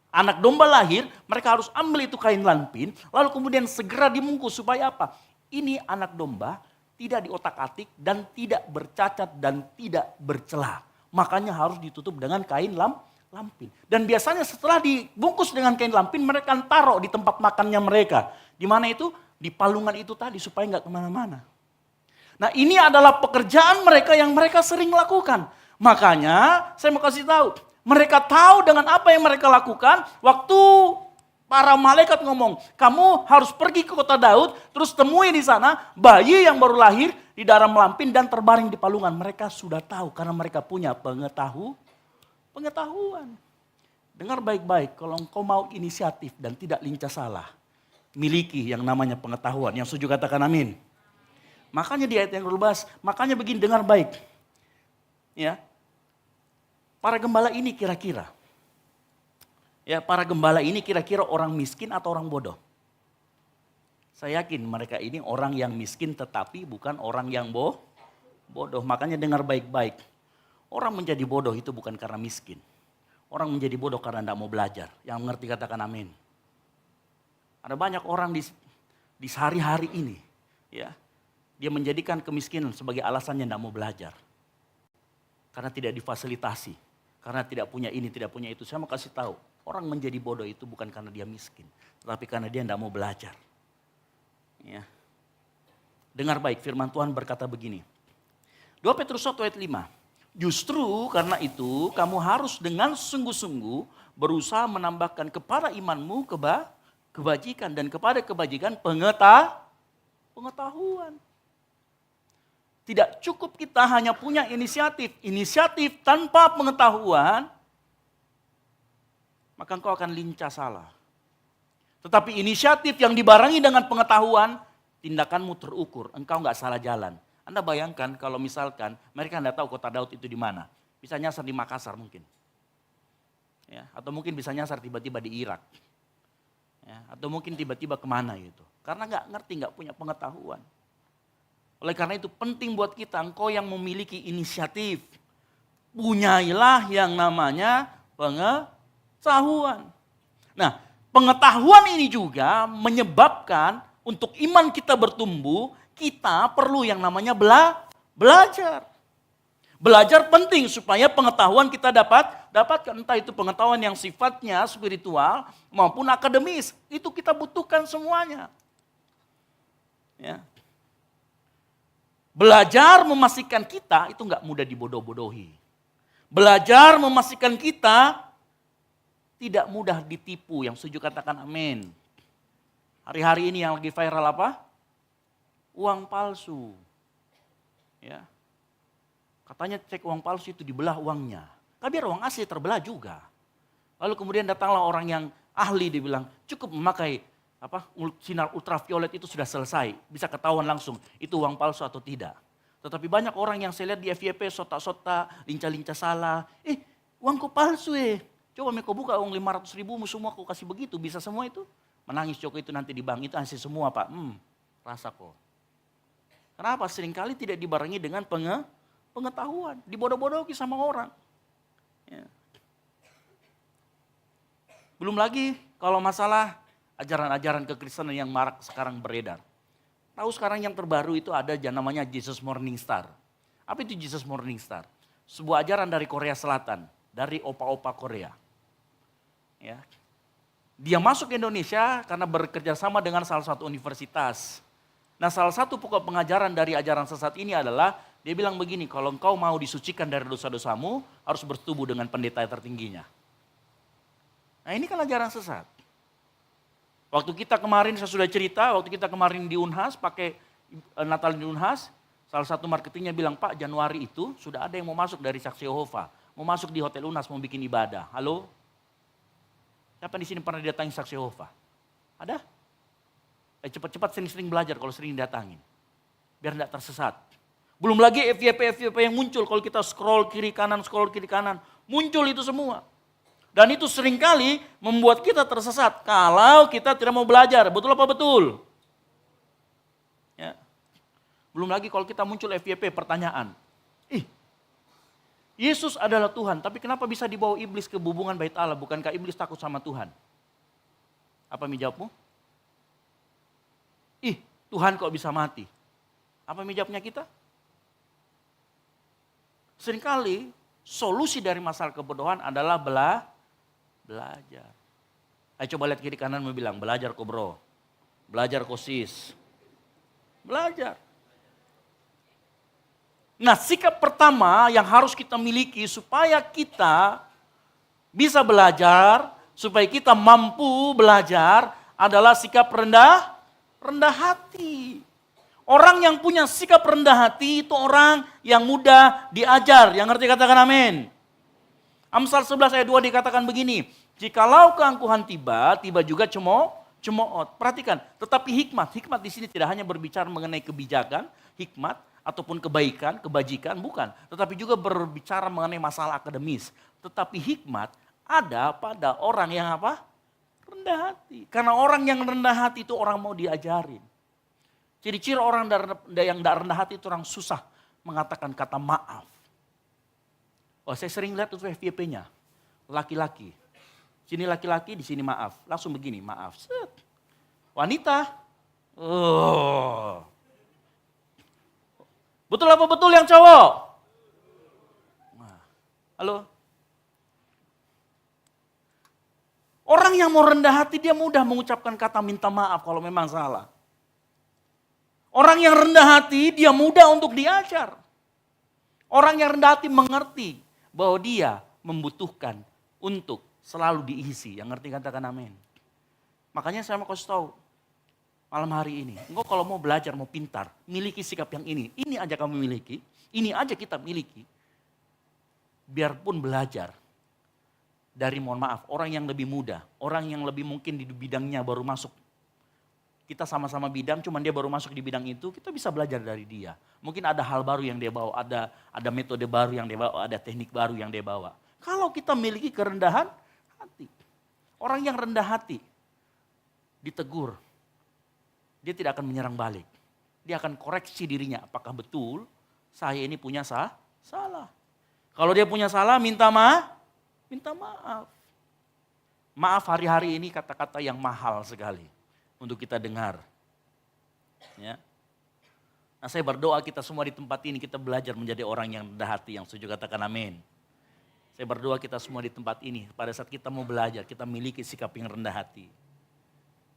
Anak domba lahir, mereka harus ambil itu kain lampin, lalu kemudian segera dibungkus supaya apa? Ini anak domba tidak diotak-atik dan tidak bercacat dan tidak bercela. Makanya harus ditutup dengan kain lampin. Dan biasanya setelah dibungkus dengan kain lampin, mereka taruh di tempat makannya mereka. Di mana itu? Di palungan itu tadi supaya nggak kemana-mana. Nah, ini adalah pekerjaan mereka yang mereka sering lakukan. Makanya saya mau kasih tahu, mereka tahu dengan apa yang mereka lakukan waktu para malaikat ngomong, kamu harus pergi ke kota Daud, terus temui di sana bayi yang baru lahir di dalam lampin dan terbaring di palungan. Mereka sudah tahu karena mereka punya pengetahuan. Dengar baik-baik, kalau engkau mau inisiatif dan tidak lincah salah, miliki yang namanya pengetahuan. Yang setuju katakan amin. Makanya di ayat yang ke-12, makanya begini, dengar baik. Ya, para gembala ini kira-kira orang miskin atau orang bodoh? Saya yakin mereka ini orang yang miskin tetapi bukan orang yang bodoh. Makanya dengar baik-baik. Orang menjadi bodoh itu bukan karena miskin. Orang menjadi bodoh karena tidak mau belajar. Yang mengerti katakan amin. Ada banyak orang di sehari-hari ini. Ya, dia menjadikan kemiskinan sebagai alasannya tidak mau belajar. Karena tidak difasilitasi. Karena tidak punya ini, tidak punya itu. Saya mau kasih tahu. Orang menjadi bodoh itu bukan karena dia miskin. Tetapi karena dia tidak mau belajar. Ya. Dengar baik, firman Tuhan berkata begini. 2 Petrus 1 ayat 5. Justru karena itu kamu harus dengan sungguh-sungguh berusaha menambahkan kepada imanmu kebajikan dan kepada kebajikan pengetahuan. Tidak cukup kita hanya punya inisiatif. Inisiatif tanpa pengetahuan, maka engkau akan lincah salah. Tetapi inisiatif yang dibarengi dengan pengetahuan, tindakanmu terukur. Engkau nggak salah jalan. Anda bayangkan kalau misalkan mereka nggak tahu kota Daud itu di mana. Bisa nyasar di Makassar mungkin. Ya, atau mungkin bisa nyasar tiba-tiba di Irak. Ya, atau mungkin tiba-tiba kemana gitu. Karena nggak ngerti, nggak punya pengetahuan. Oleh karena itu penting buat kita, engkau yang memiliki inisiatif. Punyailah yang namanya pengetahuan. Nah, pengetahuan ini juga menyebabkan untuk iman kita bertumbuh, kita perlu yang namanya belajar. Belajar penting supaya pengetahuan kita dapatkan. Entah itu pengetahuan yang sifatnya spiritual maupun akademis. Itu kita butuhkan semuanya. Ya. Belajar memastikan kita itu nggak mudah dibodoh-bodohi. Belajar memastikan kita tidak mudah ditipu. Yang setuju katakan amin. Hari-hari ini yang lagi viral apa? Uang palsu. Ya. Katanya cek uang palsu itu dibelah uangnya. Tapi biar uang asli terbelah juga. Lalu kemudian datanglah orang yang ahli, dia bilang cukup memakai sinar ultraviolet itu sudah selesai. Bisa ketahuan langsung itu uang palsu atau tidak. Tetapi banyak orang yang saya lihat di FYP sota-sota, lincah-lincah salah. Uangku palsu Coba kau buka uang 500 ribu semua kau kasih begitu. Bisa semua itu? Menangis Joko itu nanti di bank itu hasil semua Pak. Rasa kok. Kenapa? Seringkali tidak dibarengi dengan pengetahuan. Dibodoh-bodohi sama orang. Ya. Belum lagi kalau masalah ajaran-ajaran kekristenan yang marak sekarang beredar. Tahu sekarang yang terbaru itu ada namanya Jesus Morning Star. Apa itu Jesus Morning Star? Sebuah ajaran dari Korea Selatan, dari opa-opa Korea. Ya. Dia masuk ke Indonesia karena bekerja sama dengan salah satu universitas. Nah, salah satu pokok pengajaran dari ajaran sesat ini adalah dia bilang begini, kalau engkau mau disucikan dari dosa-dosamu harus bersetubuh dengan pendeta tertingginya. Nah, ini kan ajaran sesat. Waktu kita kemarin, saya sudah cerita, waktu kita kemarin di Unhas, pakai Natal di Unhas, salah satu marketingnya bilang, Pak Januari itu sudah ada yang mau masuk dari Saksi Yehova, mau masuk di Hotel Unhas, mau bikin ibadah. Halo? Siapa di sini pernah didatangi Saksi Yehova? Ada? Cepat-cepat sering-sering belajar kalau sering datangin. Biar tidak tersesat. Belum lagi FYP yang muncul, kalau kita scroll kiri kanan, muncul itu semua. Dan itu seringkali membuat kita tersesat kalau kita tidak mau belajar. Betul apa betul? Ya. Belum lagi kalau kita muncul FYP pertanyaan. Yesus adalah Tuhan, tapi kenapa bisa dibawa iblis ke hubungan bait Allah? Bukankah iblis takut sama Tuhan? Apa jawabmu? Tuhan kok bisa mati? Apa jawabnya kita? Seringkali solusi dari masalah kebodohan adalah belajar. Ayo coba lihat kiri kanan mau bilang, belajar kok bro. Belajar kok sis. Belajar. Nah, sikap pertama yang harus kita miliki supaya kita bisa belajar, supaya kita mampu belajar adalah sikap rendah hati. Orang yang punya sikap rendah hati itu orang yang mudah diajar. Yang ngerti katakan amin. Amsal 11 ayat 2 dikatakan begini. Jikalau keangkuhan tiba juga cemooh. Perhatikan, tetapi hikmat di sini tidak hanya berbicara mengenai kebijakan, hikmat ataupun kebaikan, kebajikan, bukan. Tetapi juga berbicara mengenai masalah akademis. Tetapi hikmat ada pada orang yang apa? Rendah hati. Karena orang yang rendah hati itu orang mau diajarin. Ciri-ciri orang yang tidak rendah hati itu orang susah mengatakan kata maaf. Saya sering lihat itu FYP-nya. Laki-laki. Sini laki-laki, di sini maaf. Langsung begini, maaf. Set. Wanita. Betul apa betul yang cowok? Halo? Orang yang mau rendah hati dia mudah mengucapkan kata minta maaf kalau memang salah. Orang yang rendah hati dia mudah untuk diajar. Orang yang rendah hati mengerti bahwa dia membutuhkan untuk selalu diisi. Yang ngerti katakan amin. Makanya saya mau kasih tahu malam hari ini. Engkau kalau mau belajar, mau pintar, miliki sikap yang ini. Ini aja kamu miliki, ini aja kita miliki. Biarpun belajar dari, mohon maaf, orang yang lebih muda, orang yang lebih mungkin di bidangnya baru masuk. Kita sama-sama bidang, cuman dia baru masuk di bidang itu, kita bisa belajar dari dia. Mungkin ada hal baru yang dia bawa, ada metode baru yang dia bawa, ada teknik baru yang dia bawa. Kalau kita miliki kerendahan hati, orang yang rendah hati ditegur, dia tidak akan menyerang balik. Dia akan koreksi dirinya, apakah betul saya ini punya salah. Kalau dia punya salah, minta maaf. Maaf hari-hari ini kata-kata yang mahal sekali untuk kita dengar. Ya. Nah, saya berdoa kita semua di tempat ini kita belajar menjadi orang yang rendah hati, yang setuju katakan amin. Saya berdoa kita semua di tempat ini pada saat kita mau belajar kita miliki sikap yang rendah hati.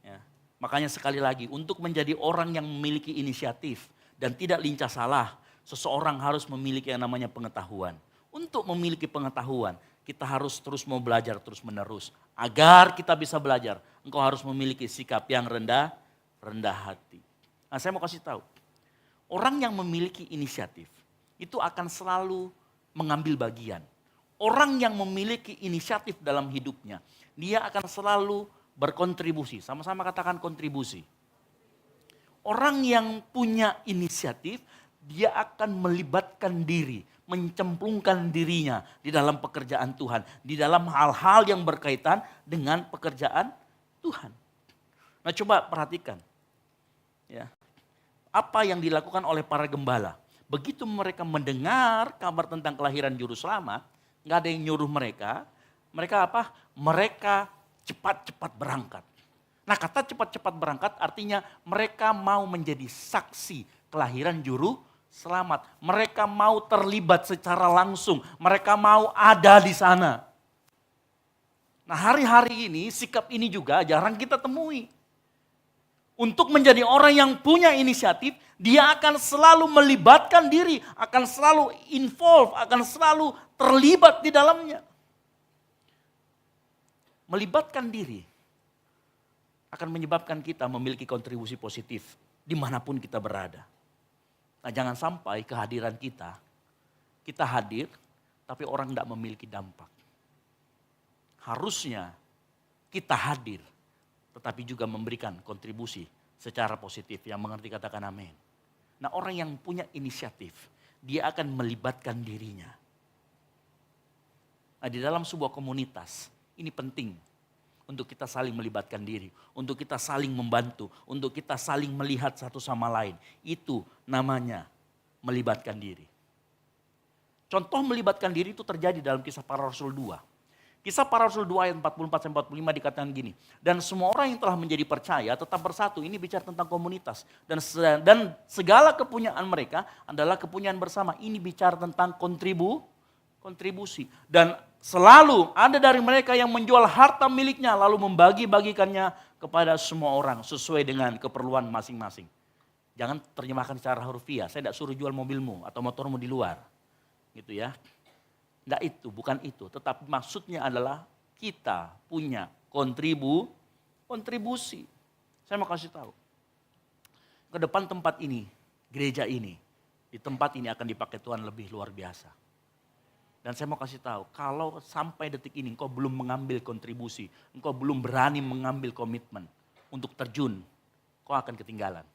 Ya. Makanya sekali lagi untuk menjadi orang yang memiliki inisiatif dan tidak lincah salah, seseorang harus memiliki yang namanya pengetahuan. Untuk memiliki pengetahuan, kita harus terus mau belajar terus menerus. Agar kita bisa belajar, engkau harus memiliki sikap yang rendah hati. Nah, saya mau kasih tahu, orang yang memiliki inisiatif itu akan selalu mengambil bagian. Orang yang memiliki inisiatif dalam hidupnya, dia akan selalu berkontribusi. Sama-sama katakan kontribusi. Orang yang punya inisiatif, dia akan melibatkan diri, mencemplungkan dirinya di dalam pekerjaan Tuhan, di dalam hal-hal yang berkaitan dengan pekerjaan Tuhan. Nah, coba perhatikan, ya, apa yang dilakukan oleh para gembala. Begitu mereka mendengar kabar tentang kelahiran Juru Selamat, nggak ada yang nyuruh mereka. Mereka apa? Mereka cepat-cepat berangkat. Nah, kata cepat-cepat berangkat artinya mereka mau menjadi saksi kelahiran Juru Selamat. Mereka mau terlibat secara langsung. Mereka mau ada di sana. Nah, hari-hari ini sikap ini juga jarang kita temui. Untuk menjadi orang yang punya inisiatif, dia akan selalu melibatkan diri, akan selalu involve, akan selalu terlibat di dalamnya. Melibatkan diri akan menyebabkan kita memiliki kontribusi positif dimanapun kita berada. Nah, jangan sampai kehadiran kita hadir, tapi orang tidak memiliki dampak. Harusnya kita hadir, tetapi juga memberikan kontribusi secara positif. Yang mengerti katakan amin. Nah, orang yang punya inisiatif, dia akan melibatkan dirinya. Nah, di dalam sebuah komunitas, ini penting untuk kita saling melibatkan diri, untuk kita saling membantu, untuk kita saling melihat satu sama lain. Itu namanya melibatkan diri. Contoh melibatkan diri itu terjadi dalam Kisah Para Rasul 2. Kisah Para Rasul 2 ayat 44-45 dikatakan gini, dan semua orang yang telah menjadi percaya tetap bersatu. Ini bicara tentang komunitas. Dan segala kepunyaan mereka adalah kepunyaan bersama. Ini bicara tentang kontribusi. Dan selalu ada dari mereka yang menjual harta miliknya lalu membagi-bagikannya kepada semua orang sesuai dengan keperluan masing-masing. Jangan terjemahkan secara harfiah, saya tidak suruh jual mobilmu atau motormu di luar. Gitu ya. Tidak itu, bukan itu. Tetapi maksudnya adalah kita punya kontribusi. Saya mau kasih tahu. Ke depan tempat ini, gereja ini, di tempat ini akan dipakai Tuhan lebih luar biasa. Dan saya mau kasih tahu, kalau sampai detik ini engkau belum mengambil kontribusi, engkau belum berani mengambil komitmen untuk terjun, kau akan ketinggalan.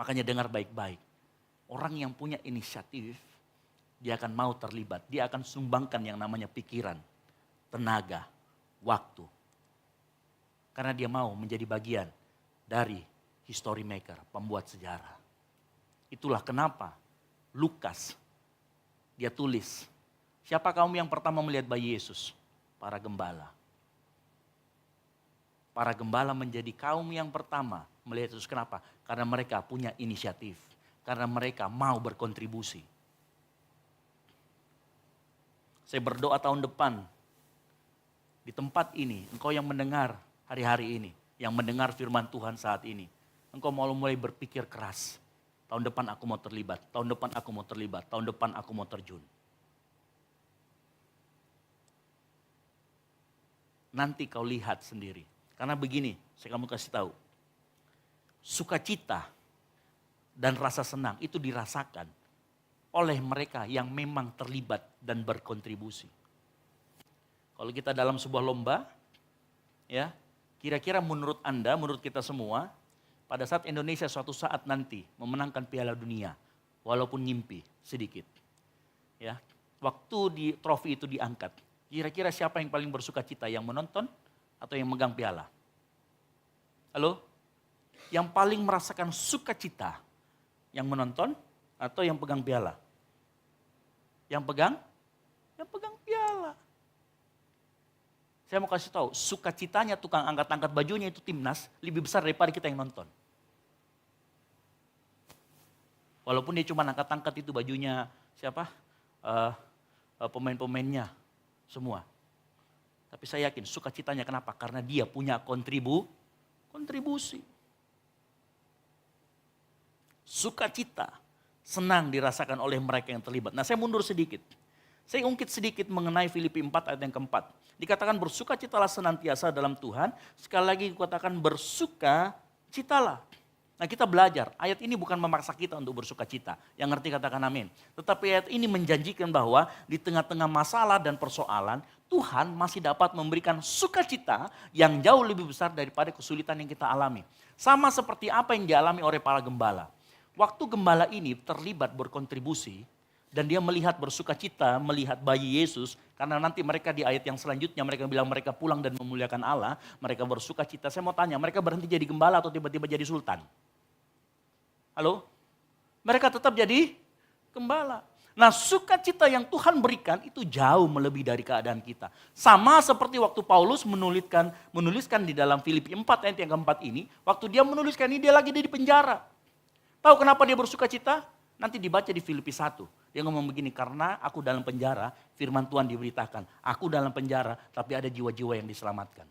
Makanya dengar baik-baik. Orang yang punya inisiatif, dia akan mau terlibat, dia akan sumbangkan yang namanya pikiran, tenaga, waktu. Karena dia mau menjadi bagian dari history maker, pembuat sejarah. Itulah kenapa Lukas, dia tulis, siapa kaum yang pertama melihat bayi Yesus? Para gembala. Para gembala menjadi kaum yang pertama melihat Yesus. Kenapa? Karena mereka punya inisiatif. Karena mereka mau berkontribusi. Saya berdoa tahun depan, di tempat ini, engkau yang mendengar hari-hari ini, yang mendengar firman Tuhan saat ini, engkau mulai berpikir keras. Tahun depan aku mau terlibat, tahun depan aku mau terlibat, tahun depan aku mau terjun. Nanti kau lihat sendiri. Karena begini, saya kamu kasih tahu. Sukacita dan rasa senang itu dirasakan oleh mereka yang memang terlibat dan berkontribusi. Kalau kita dalam sebuah lomba, ya, kira-kira menurut Anda, menurut kita semua, pada saat Indonesia suatu saat nanti memenangkan Piala Dunia, walaupun ngimpi sedikit, ya, waktu di trofi itu diangkat, kira-kira siapa yang paling bersukacita, yang menonton atau yang megang piala? Halo? Yang paling merasakan sukacita, yang menonton atau yang pegang piala? Yang pegang? Yang pegang piala. Saya mau kasih tahu, sukacitanya tukang angkat-angkat bajunya itu timnas lebih besar daripada kita yang nonton. Walaupun dia cuma angkat-angkat itu bajunya siapa? Pemain-pemainnya semua. Tapi saya yakin sukacitanya kenapa? Karena dia punya kontribusi. Sukacita, senang dirasakan oleh mereka yang terlibat. Nah, saya mundur sedikit. Saya ungkit sedikit mengenai Filipi 4 ayat yang keempat. Dikatakan bersukacitalah senantiasa dalam Tuhan. Sekali lagi dikatakan bersukacitalah. Nah, kita belajar, ayat ini bukan memaksa kita untuk bersukacita. Yang ngerti katakan amin. Tetapi ayat ini menjanjikan bahwa di tengah-tengah masalah dan persoalan, Tuhan masih dapat memberikan sukacita yang jauh lebih besar daripada kesulitan yang kita alami. Sama seperti apa yang dialami oleh para gembala. Waktu gembala ini terlibat berkontribusi, dan dia melihat bersukacita, melihat bayi Yesus, karena nanti mereka di ayat yang selanjutnya mereka bilang mereka pulang dan memuliakan Allah, mereka bersukacita. Saya mau tanya, mereka berhenti jadi gembala atau tiba-tiba jadi sultan? Halo? Mereka tetap jadi gembala. Nah, sukacita yang Tuhan berikan itu jauh melebihi dari keadaan kita. Sama seperti waktu Paulus menuliskan di dalam Filipi 4 ayat yang keempat ini, waktu dia menuliskan ini dia lagi di penjara. Tahu kenapa dia bersukacita? Nanti dibaca di Filipi 1. Dia ngomong begini, karena aku dalam penjara, firman Tuhan diberitakan. Aku dalam penjara, tapi ada jiwa-jiwa yang diselamatkan.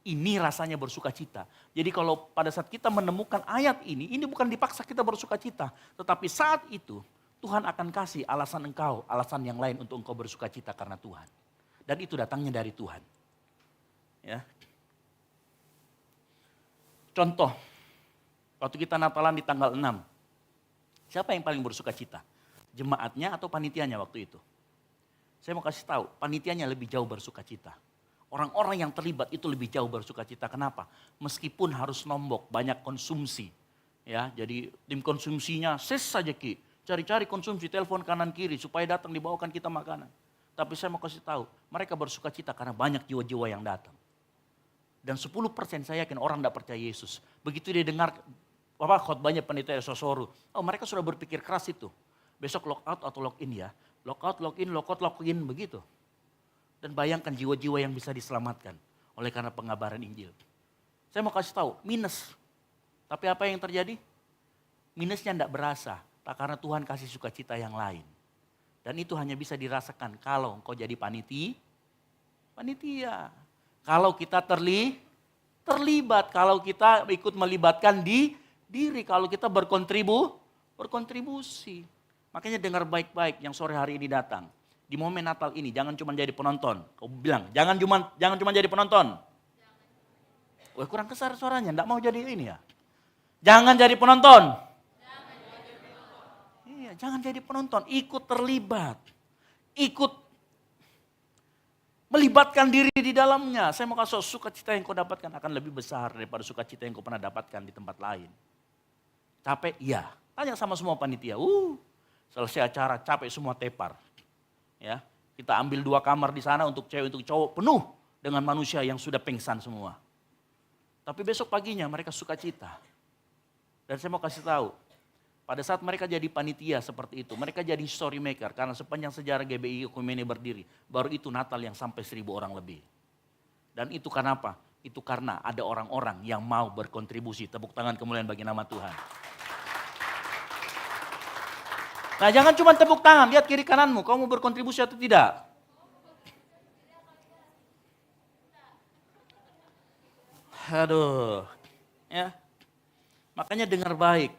Ini rasanya bersukacita. Jadi kalau pada saat kita menemukan ayat ini bukan dipaksa kita bersukacita. Tetapi saat itu, Tuhan akan kasih alasan engkau, alasan yang lain untuk engkau bersukacita karena Tuhan. Dan itu datangnya dari Tuhan. Ya. Contoh, waktu kita Natalan di tanggal 6. Siapa yang paling bersukacita? Jemaatnya atau panitianya waktu itu? Saya mau kasih tahu, panitianya lebih jauh bersukacita. Orang-orang yang terlibat itu lebih jauh bersukacita. Kenapa? Meskipun harus nombok, banyak konsumsi. Ya, jadi tim konsumsinya ses saja Ki. Cari-cari konsumsi, telepon kanan kiri supaya datang dibawakan kita makanan. Tapi saya mau kasih tahu, mereka bersukacita karena banyak jiwa-jiwa yang datang. Dan 10% saya yakin orang tidak percaya Yesus. Begitu dia dengar khotbahnya pendeta Sosoru, mereka sudah berpikir keras itu. Besok lock out atau lock in ya. Lock out, lock in begitu. Dan bayangkan jiwa-jiwa yang bisa diselamatkan oleh karena pengabaran Injil. Saya mau kasih tahu, minus. Tapi apa yang terjadi? Minusnya tidak berasa, tak karena Tuhan kasih sukacita yang lain. Dan itu hanya bisa dirasakan kalau engkau jadi panitia. Kalau kita terlibat, kalau kita ikut melibatkan diri, kalau kita berkontribusi. Makanya dengar baik-baik yang sore hari ini datang. Di momen Natal ini jangan cuma jadi penonton. Kau bilang jangan cuma jadi penonton. Wah, kurang kesar suaranya, enggak mau jadi ini ya. Jangan jadi penonton. Iya, jangan jadi penonton, ikut terlibat. Ikut melibatkan diri di dalamnya. Saya mau kasih sukacita yang kau dapatkan akan lebih besar daripada sukacita yang kau pernah dapatkan di tempat lain. Capek? Iya. Tanya sama semua panitia. Selesai acara capek semua tepar. Ya, kita ambil 2 kamar di sana untuk cewek untuk cowok penuh dengan manusia yang sudah pingsan semua. Tapi besok paginya mereka sukacita. Dan saya mau kasih tahu, pada saat mereka jadi panitia seperti itu, mereka jadi story maker karena sepanjang sejarah GBI Ekumene berdiri, baru itu Natal yang sampai 1.000 orang lebih. Dan itu karena apa? Itu karena ada orang-orang yang mau berkontribusi. Tepuk tangan kemuliaan bagi nama Tuhan. Nah, jangan cuma tepuk tangan, lihat kiri kananmu, kamu berkontribusi atau tidak? Aduh, ya. Makanya dengar baik.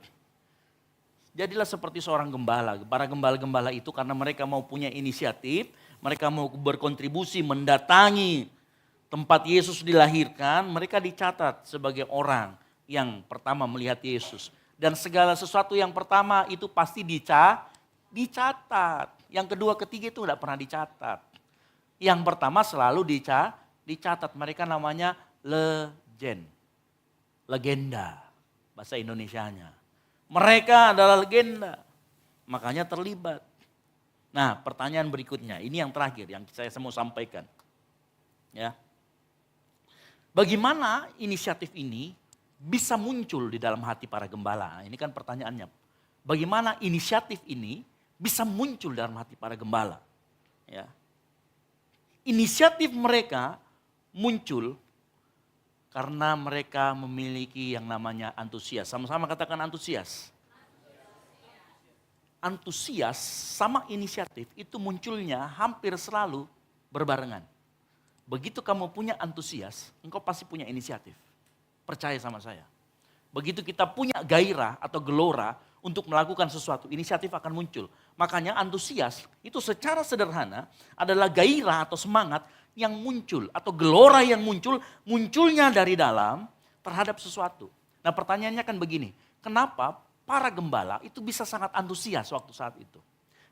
Jadilah seperti seorang gembala. Para gembala-gembala itu karena mereka mau punya inisiatif, mereka mau berkontribusi mendatangi tempat Yesus dilahirkan, mereka dicatat sebagai orang yang pertama melihat Yesus. Dan segala sesuatu yang pertama itu pasti dicatat. Yang kedua, ketiga itu tidak pernah dicatat. Yang pertama selalu dicatat. Mereka namanya legenda. Bahasa Indonesianya. Mereka adalah legenda. Makanya terlibat. Nah, pertanyaan berikutnya, ini yang terakhir yang saya mau sampaikan. Ya. Bagaimana inisiatif ini bisa muncul di dalam hati para gembala? Ini kan pertanyaannya. Bagaimana inisiatif ini bisa muncul dalam hati para gembala? Ya. Inisiatif mereka muncul karena mereka memiliki yang namanya antusias. Sama-sama katakan antusias. Antusias sama inisiatif itu munculnya hampir selalu berbarengan. Begitu kamu punya antusias, engkau pasti punya inisiatif. Percaya sama saya. Begitu kita punya gairah atau gelora untuk melakukan sesuatu, inisiatif akan muncul. Makanya antusias itu secara sederhana adalah gairah atau semangat yang muncul atau gelora yang munculnya dari dalam terhadap sesuatu. Nah, pertanyaannya kan begini, kenapa para gembala itu bisa sangat antusias waktu saat itu?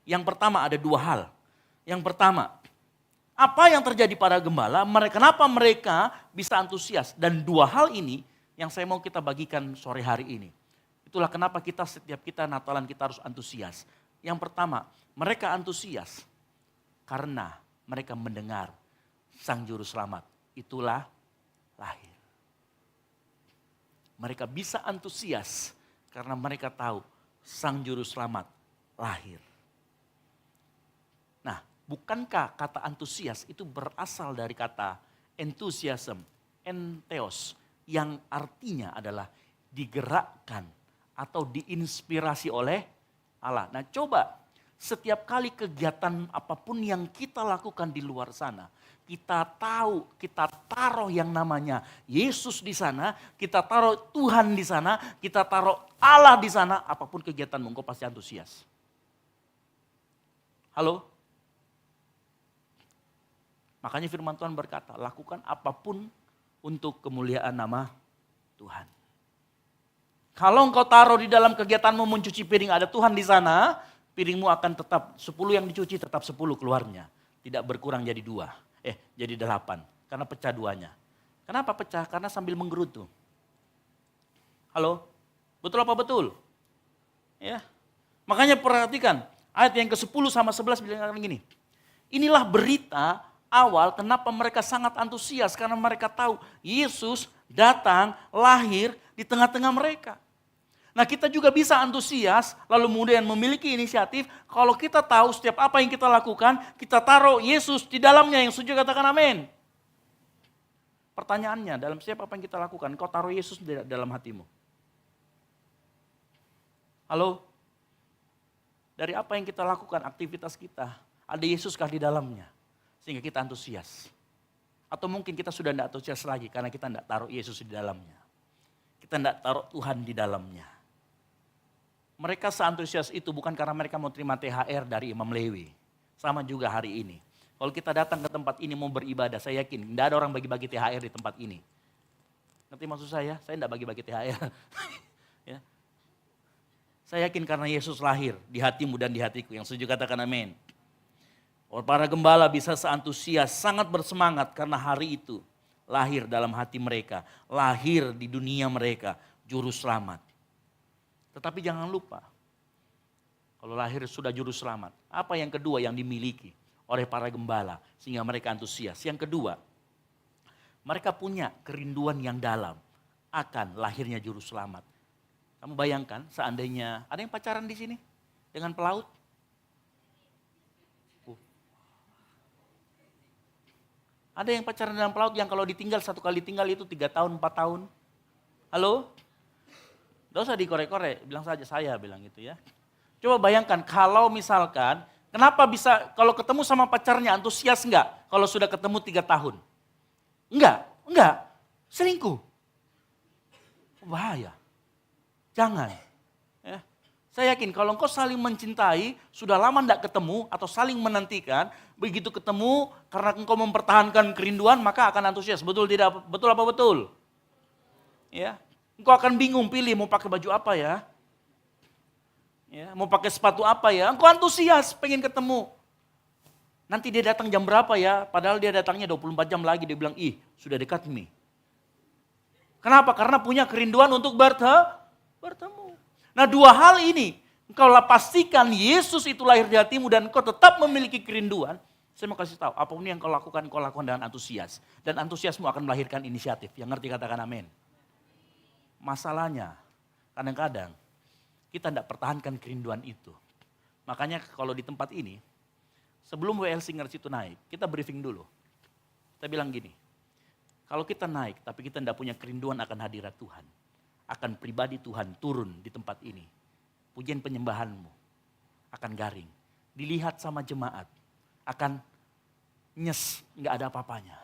Yang pertama ada dua hal. Yang pertama, apa yang terjadi pada gembala, kenapa mereka bisa antusias? Dan dua hal ini yang saya mau kita bagikan sore hari ini. Itulah kenapa setiap kita Natalan kita harus antusias. Yang pertama, mereka antusias karena mereka mendengar Sang Juru Selamat. Itulah lahir. Mereka bisa antusias karena mereka tahu Sang Juru Selamat lahir. Nah, bukankah kata antusias itu berasal dari kata enthusiasm, entheos, yang artinya adalah digerakkan atau diinspirasi oleh Allah. Nah, coba setiap kali kegiatan apapun yang kita lakukan di luar sana, kita tahu, kita taruh yang namanya Yesus di sana, kita taruh Tuhan di sana, kita taruh Allah di sana, apapun kegiatanmu engkau pasti antusias. Halo? Makanya firman Tuhan berkata, lakukan apapun untuk kemuliaan nama Tuhan. Kalau engkau taruh di dalam kegiatanmu mencuci piring ada Tuhan di sana, piringmu akan tetap 10 yang dicuci tetap 10 keluarnya. Tidak berkurang jadi 2. Jadi 8. Karena pecah 2-nya. Kenapa pecah? Karena sambil menggerutu. Halo? Betul apa betul? Ya. Makanya perhatikan ayat yang ke-10 sama 11 bilang gini. Inilah berita awal kenapa mereka sangat antusias karena mereka tahu Yesus datang, lahir di tengah-tengah mereka. Nah, kita juga bisa antusias lalu kemudian memiliki inisiatif kalau kita tahu setiap apa yang kita lakukan, kita taruh Yesus di dalamnya. Yang setuju katakan amin. Pertanyaannya, dalam setiap apa yang kita lakukan, kau taruh Yesus di dalam hatimu. Halo? Dari apa yang kita lakukan, aktivitas kita, ada Yesuskah di dalamnya? Sehingga kita antusias. Atau mungkin kita sudah tidak antusias lagi karena kita tidak taruh Yesus di dalamnya. Kita tidak taruh Tuhan di dalamnya. Mereka seantusias itu bukan karena mereka mau terima THR dari Imam Lewi. Sama juga hari ini. Kalau kita datang ke tempat ini mau beribadah, saya yakin tidak ada orang bagi-bagi THR di tempat ini. Ngerti maksud saya? Saya tidak bagi-bagi THR. Ya. Saya yakin karena Yesus lahir di hatimu dan di hatiku. Yang setuju katakan amin. Para gembala bisa seantusias, sangat bersemangat karena hari itu lahir dalam hati mereka. Lahir di dunia mereka, Juru Selamat. Tetapi jangan lupa, kalau lahir sudah Juru Selamat, apa yang kedua yang dimiliki oleh para gembala sehingga mereka antusias? Yang kedua, mereka punya kerinduan yang dalam akan lahirnya Juru Selamat. Kamu bayangkan seandainya ada yang pacaran di sini dengan pelaut? Ada yang pacaran dengan pelaut yang kalau ditinggal satu kali tinggal itu 3 tahun, 4 tahun? Halo? Tidak usah dikorek-korek, bilang saja saya bilang gitu ya. Coba bayangkan kalau misalkan, kenapa bisa kalau ketemu sama pacarnya antusias enggak? Kalau sudah ketemu 3 tahun? Enggak. Selingkuh. Bahaya. Jangan. Ya. Saya yakin kalau engkau saling mencintai, sudah lama tidak ketemu atau saling menantikan, begitu ketemu karena engkau mempertahankan kerinduan maka akan antusias. Betul tidak? Betul apa betul? Ya, engkau akan bingung pilih mau pakai baju apa ya. Ya, mau pakai sepatu apa ya? Engkau antusias pengen ketemu. Nanti dia datang jam berapa ya? Padahal dia datangnya 24 jam lagi. Dia bilang, ih sudah dekat nih. Kenapa? Karena punya kerinduan untuk bertemu. Nah 2 hal ini, engkau pastikan Yesus itu lahir di hatimu dan engkau tetap memiliki kerinduan. Saya mau kasih tahu, apapun yang engkau lakukan dengan antusias. Dan antusiasmu akan melahirkan inisiatif. Yang ngerti katakan amin. Masalahnya, kadang-kadang kita tidak pertahankan kerinduan itu. Makanya kalau di tempat ini, sebelum WL Singers itu naik, kita briefing dulu. Kita bilang gini, kalau kita naik tapi kita tidak punya kerinduan akan hadirat Tuhan, akan pribadi Tuhan turun di tempat ini, pujian penyembahanmu akan garing. Dilihat sama jemaat, akan nyes, nggak ada apa-apanya.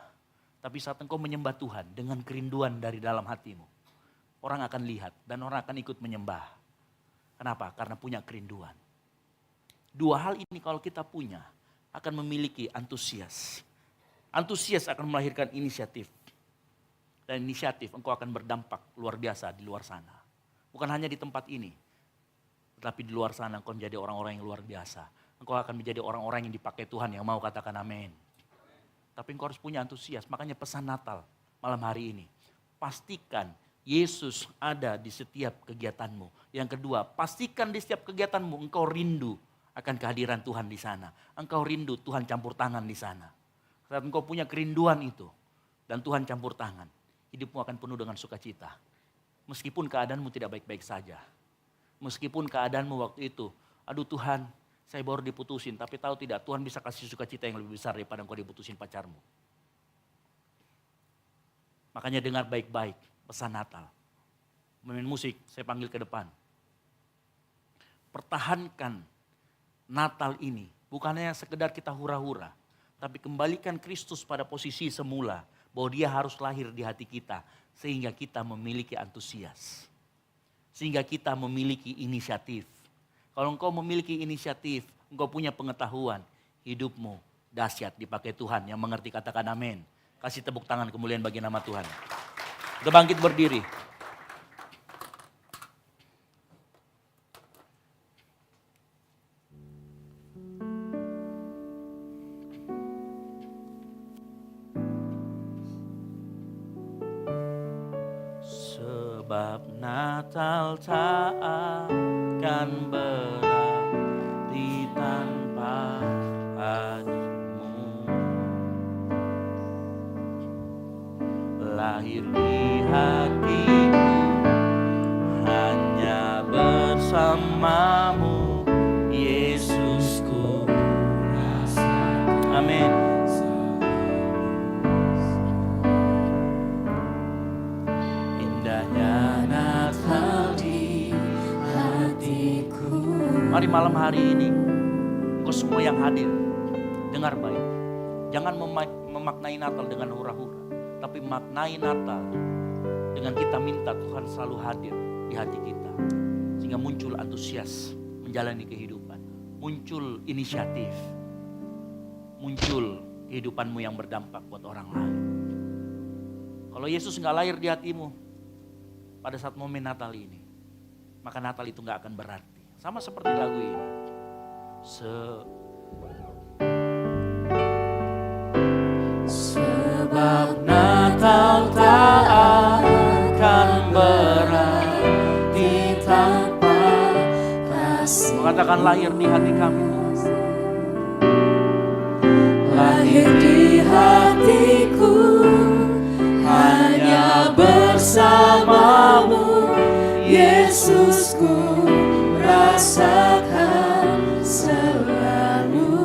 Tapi saat engkau menyembah Tuhan dengan kerinduan dari dalam hatimu, orang akan lihat dan orang akan ikut menyembah. Kenapa? Karena punya kerinduan. 2 hal ini kalau kita punya, akan memiliki antusias. Antusias akan melahirkan inisiatif. Dan inisiatif engkau akan berdampak luar biasa di luar sana. Bukan hanya di tempat ini. Tetapi di luar sana engkau menjadi orang-orang yang luar biasa. Engkau akan menjadi orang-orang yang dipakai Tuhan yang mau katakan amin. Tapi engkau harus punya antusias. Makanya pesan Natal malam hari ini. Pastikan Yesus ada di setiap kegiatanmu. Yang kedua, pastikan di setiap kegiatanmu engkau rindu akan kehadiran Tuhan di sana. Engkau rindu Tuhan campur tangan di sana. Saat engkau punya kerinduan itu dan Tuhan campur tangan, hidupmu akan penuh dengan sukacita. Meskipun keadaanmu tidak baik-baik saja. Meskipun keadaanmu waktu itu, aduh Tuhan, saya baru diputusin, tapi tahu tidak Tuhan bisa kasih sukacita yang lebih besar daripada engkau diputusin pacarmu. Makanya dengar baik-baik pesan Natal. Pemain musik, saya panggil ke depan. Pertahankan Natal ini, bukannya sekedar kita hura-hura, tapi kembalikan Kristus pada posisi semula, bahwa dia harus lahir di hati kita, sehingga kita memiliki antusias, sehingga kita memiliki inisiatif. Kalau engkau memiliki inisiatif, engkau punya pengetahuan, hidupmu dahsyat dipakai Tuhan. Yang mengerti katakan amin. Kasih tepuk tangan kemuliaan bagi nama Tuhan. Kita bangkit berdiri. Sebab Natal tak akan berarti tanpa hadirmu. Lahir di hatiku hanya bersamamu, Yesusku rasakan. Amin. Mari malam hari ini, engkau semua yang hadir, dengar baik. Jangan memaknai Natal dengan hura-hura, tapi maknai Natal dengan kita minta Tuhan selalu hadir di hati kita. Sehingga muncul antusias menjalani kehidupan, muncul inisiatif, muncul kehidupanmu yang berdampak buat orang lain. Kalau Yesus gak lahir di hatimu pada saat momen Natal ini, maka Natal itu gak akan berarti. Sama seperti lagu ini. Sebab Natal tak akan berarti tanpa kasih. Katakan lahir di hati kami. Lahir di hatiku hanya bersamamu, Yesusku. Rasakan selalu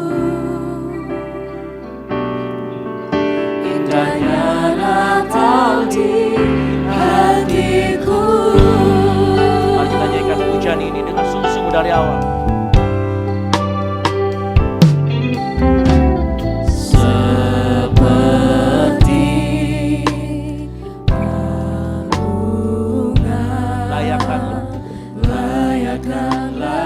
indahnya Natal di hatiku. Mari kita nyanyikan pujian ini dengan sungguh-sungguh dari awal. Seperti bunga, layakkanlah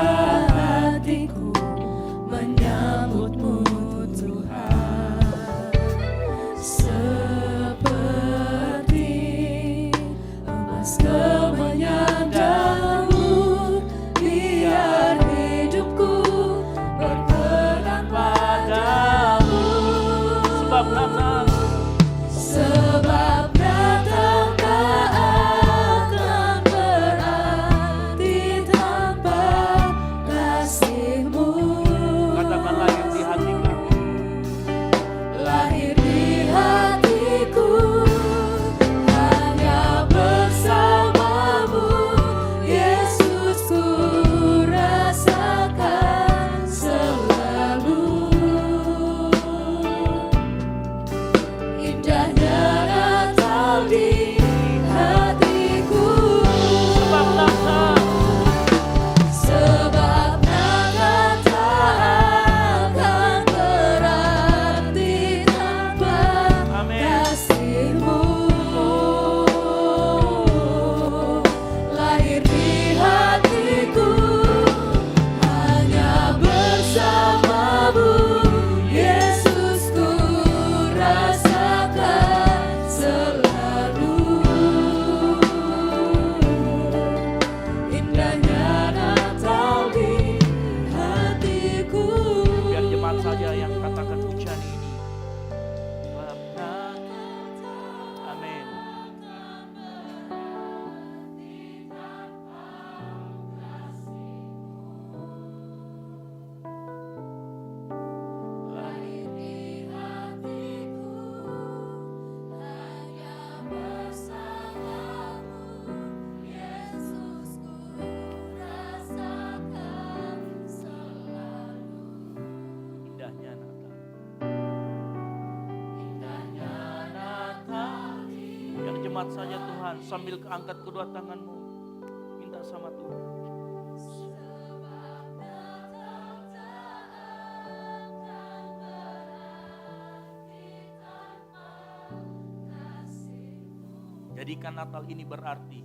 semat saja Tuhan, sambil angkat kedua tanganmu. Minta sama Tuhan. Jadikan Natal ini berarti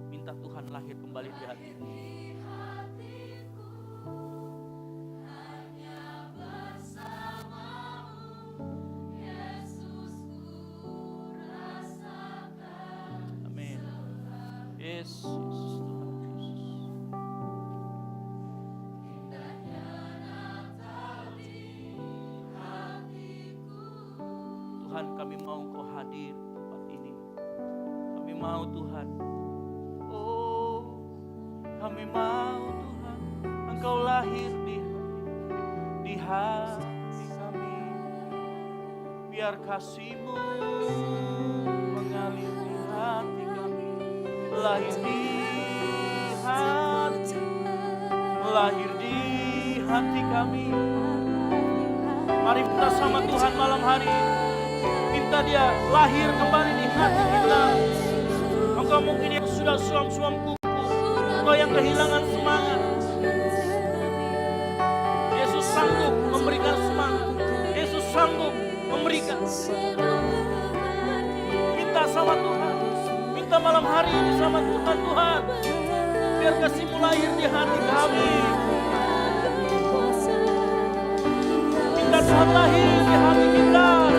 minta Tuhan lahir kembali di hati. Amin. Yes, Yesus Tuhan Yesus. Tuhan, kami mau Engkau hadir di tempat ini. Kami mau Tuhan. Oh, kami mau Tuhan, Engkau lahir di hati kami. Biar kasih-Mu mengalir di hati kami. Lahir di hati, lahir di hati kami. Mari kita sama Tuhan malam hari ini. Minta Dia lahir kembali di hati kita. Engkau mungkin yang sudah suam-suam kuku, engkau yang kehilangan semangat. Yesus sanggup memberikan semangat. Yesus sanggup memberikan. Minta sama Tuhan. Minta malam hari ini sama Tuhan. Tuhan, biar kasih-Mu lahir di hati kami. Minta Tuhan lahir di hati kita.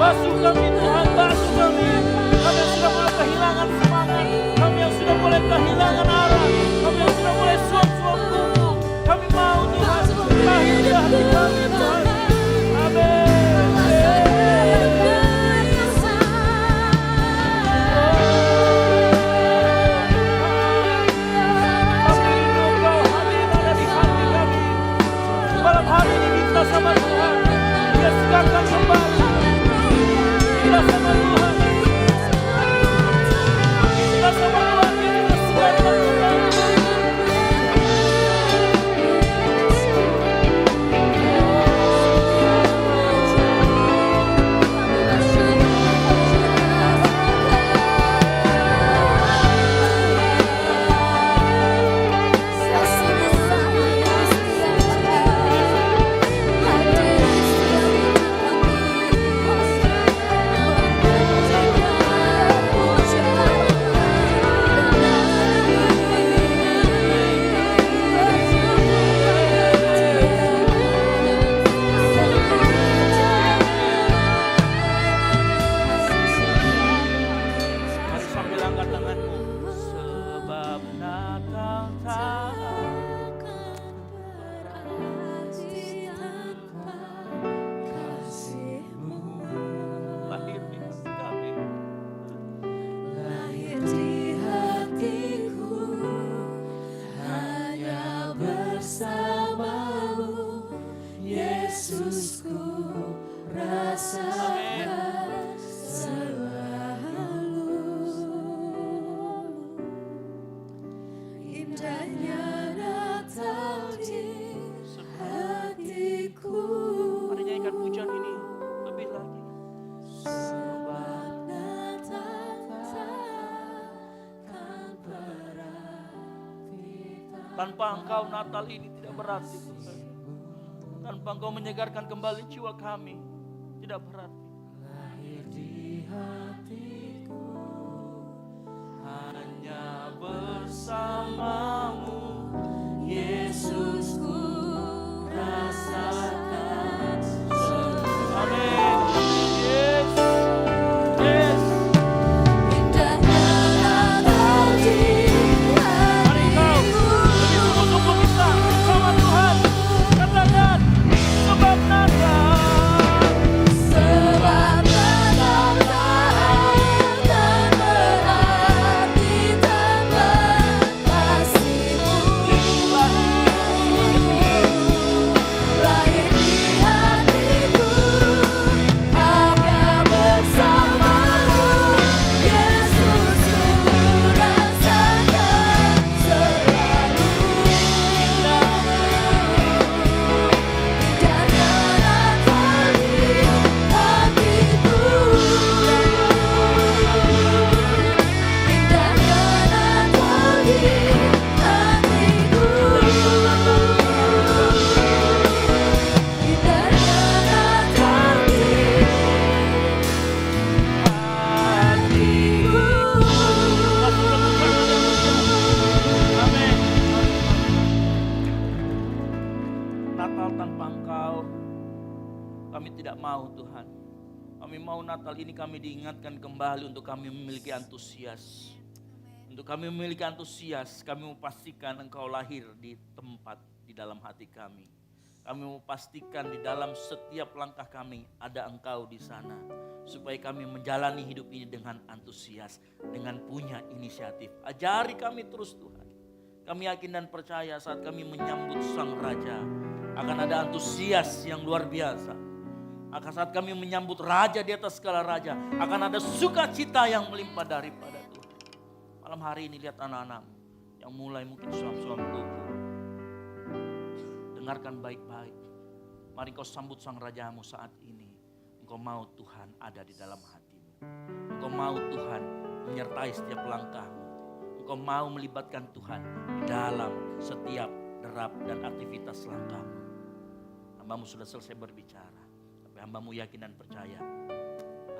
Basuh kami Tuhan, basuh kami. Kami yang sudah mulai kehilangan semangat, kami yang sudah mulai kehilangan arah, kami yang sudah mulai suam-suam kuku. Kami mau Tuhan lahir di hati kami Tuhan. Amin. Kami rindu Engkau hadir ada di hati kami. Malam hari ini minta sama Tuhan, Dia segarkan kembali. Kita sama Tuhan. Kita sama Tuhan. Kita segarkan kembali. Mari sambil angkat tanganmu. Sebab Natal tak lahir di hati kami. Lahir di hatiku, hanya bersamamu, Yesusku rasakan selalu. Indahnya Natal di hatiku. Mari nyanyikan pujian ini lebih lagi. Sebab Natal takkan berarti. Tanpa Engkau Natal ini tidak berarti Tuhan. Tanpa Engkau menyegarkan kembali jiwa kami tidak berarti. Lahir di hatiku, Hanya bersamamu Yesusku rasakan. Amin. Yes. Yes. Indahnya Natal di Mari Engkau lebih sungguh-sungguh bisa sama Tuhan. Katakan sebab Natal. sebab Natal takkan berarti tak mau Tuhan. Kami mau Natal ini kami diingatkan kembali untuk kami memiliki antusias. Untuk kami memiliki antusias, kami mau pastikan Engkau lahir di tempat di dalam hati kami. Kami mau pastikan di dalam setiap langkah kami ada Engkau di sana. Supaya kami menjalani hidup ini dengan antusias, dengan punya inisiatif. Ajari kami terus Tuhan. Kami yakin dan percaya saat kami menyambut Sang Raja, akan ada antusias yang luar biasa. Akan saat kami menyambut Raja di atas segala Raja, akan ada sukacita yang melimpah daripada Tuhan. Malam hari ini lihat anak-anak yang mulai mungkin suam-suam tubuh. Dengarkan baik-baik. Mari kau sambut Sang Rajamu saat ini. Engkau mau Tuhan ada di dalam hatimu. Engkau mau Tuhan menyertai setiap langkahmu. Engkau mau melibatkan Tuhan di dalam setiap derap dan aktivitas langkahmu. Hambamu sudah selesai berbicara. Tapi hambamu yakin dan percaya.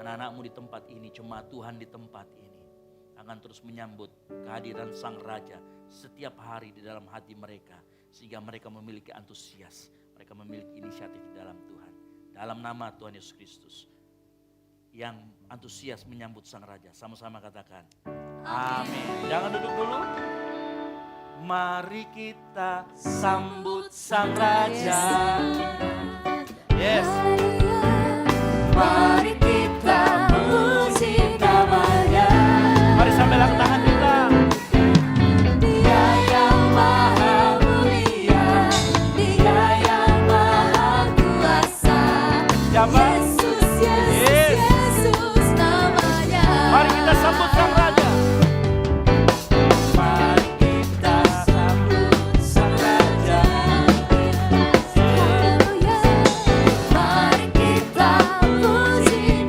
Anak-anakmu di tempat ini, cuma Tuhan di tempat ini akan terus menyambut kehadiran Sang Raja setiap hari di dalam hati mereka. Sehingga mereka memiliki antusias. Mereka memiliki inisiatif di dalam Tuhan. Dalam nama Tuhan Yesus Kristus. Yang antusias menyambut Sang Raja. Sama-sama katakan. Amin. Jangan duduk dulu. Mari kita sambut Sang Raja. Yes. Mari kita puji namanya. Mari sambil angkat tangan kita. Dia yang maha mulia, Dia yang maha kuasa. Siapa? Yesus, Yesus, Yes. Yesus namanya. Mari kita sambut Sang Raja. Mari kita sambut Sang Raja. Haleluya. Mari kita puji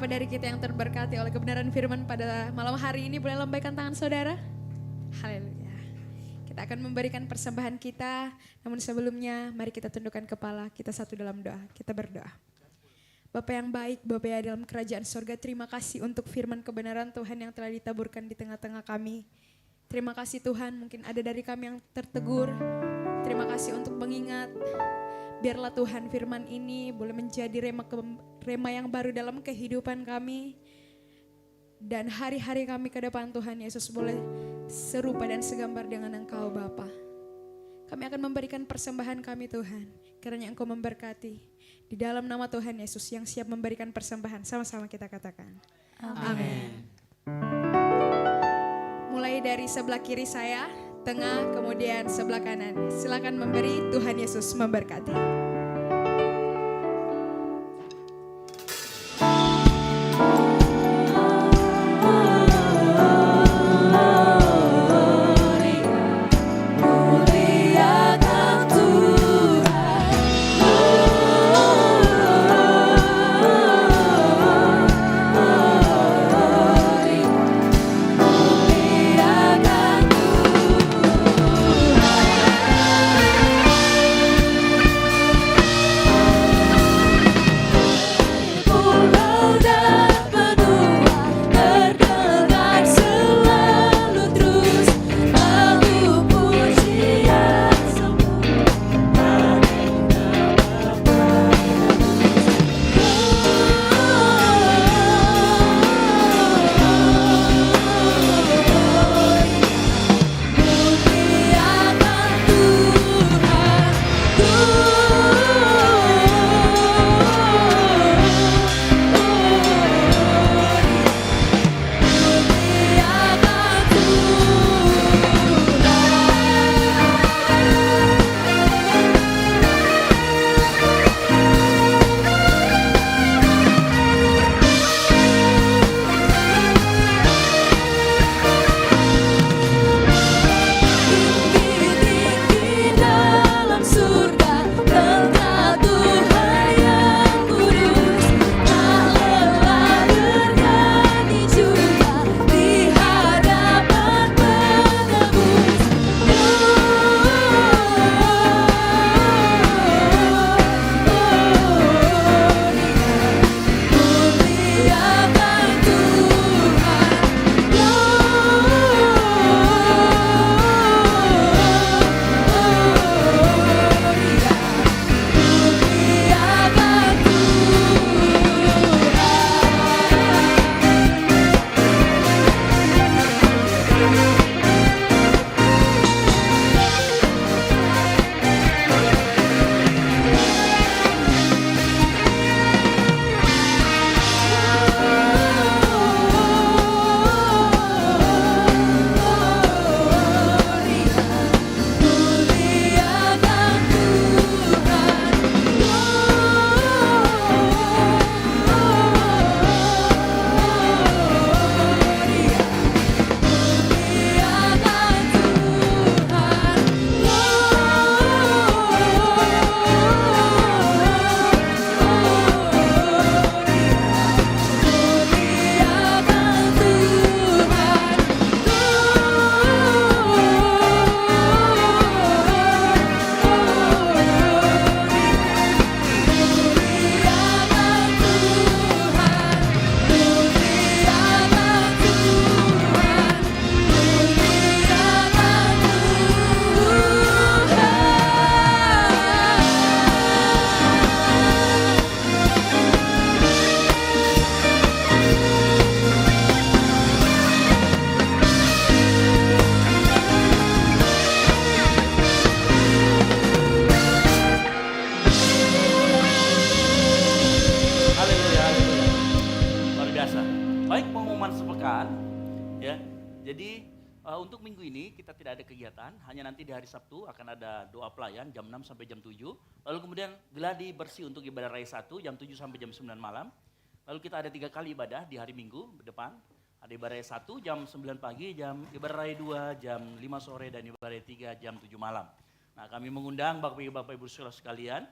Siapa dari kita yang terberkati oleh kebenaran firman pada malam hari ini, boleh lambaikan tangan saudara? Haleluya. Kita akan memberikan persembahan kita, namun sebelumnya mari kita tundukkan kepala, kita satu dalam doa, kita berdoa. Bapa yang baik, Bapa yang dalam kerajaan sorga, terima kasih untuk firman kebenaran Tuhan yang telah ditaburkan di tengah-tengah kami. Terima kasih Tuhan, mungkin ada dari kami yang tertegur. Terima kasih untuk mengingat. Biarlah Tuhan firman ini boleh menjadi rema yang baru dalam kehidupan kami. Dan hari-hari kami ke depan Tuhan Yesus boleh serupa dan segambar dengan Engkau Bapa. Kami akan memberikan persembahan kami Tuhan, kiranya Engkau memberkati. Di dalam nama Tuhan Yesus yang siap memberikan persembahan, sama-sama kita katakan. Amin. Mulai dari sebelah kiri saya, tengah, kemudian sebelah kanan. Silakan memberi, Tuhan Yesus memberkati. Jadi untuk minggu ini kita tidak ada kegiatan, hanya nanti di hari Sabtu akan ada doa pelayan jam 6 sampai jam 7. Lalu kemudian geladi bersih untuk ibadah raya 1 jam 7 sampai jam 9 malam. Lalu kita ada 3 kali ibadah di hari Minggu depan. Ada ibadah raya 1 jam 9 pagi, ibadah raya 2 jam 5 sore dan ibadah raya 3 jam 7 malam. Nah, kami mengundang Bapak Ibu Saudara sekalian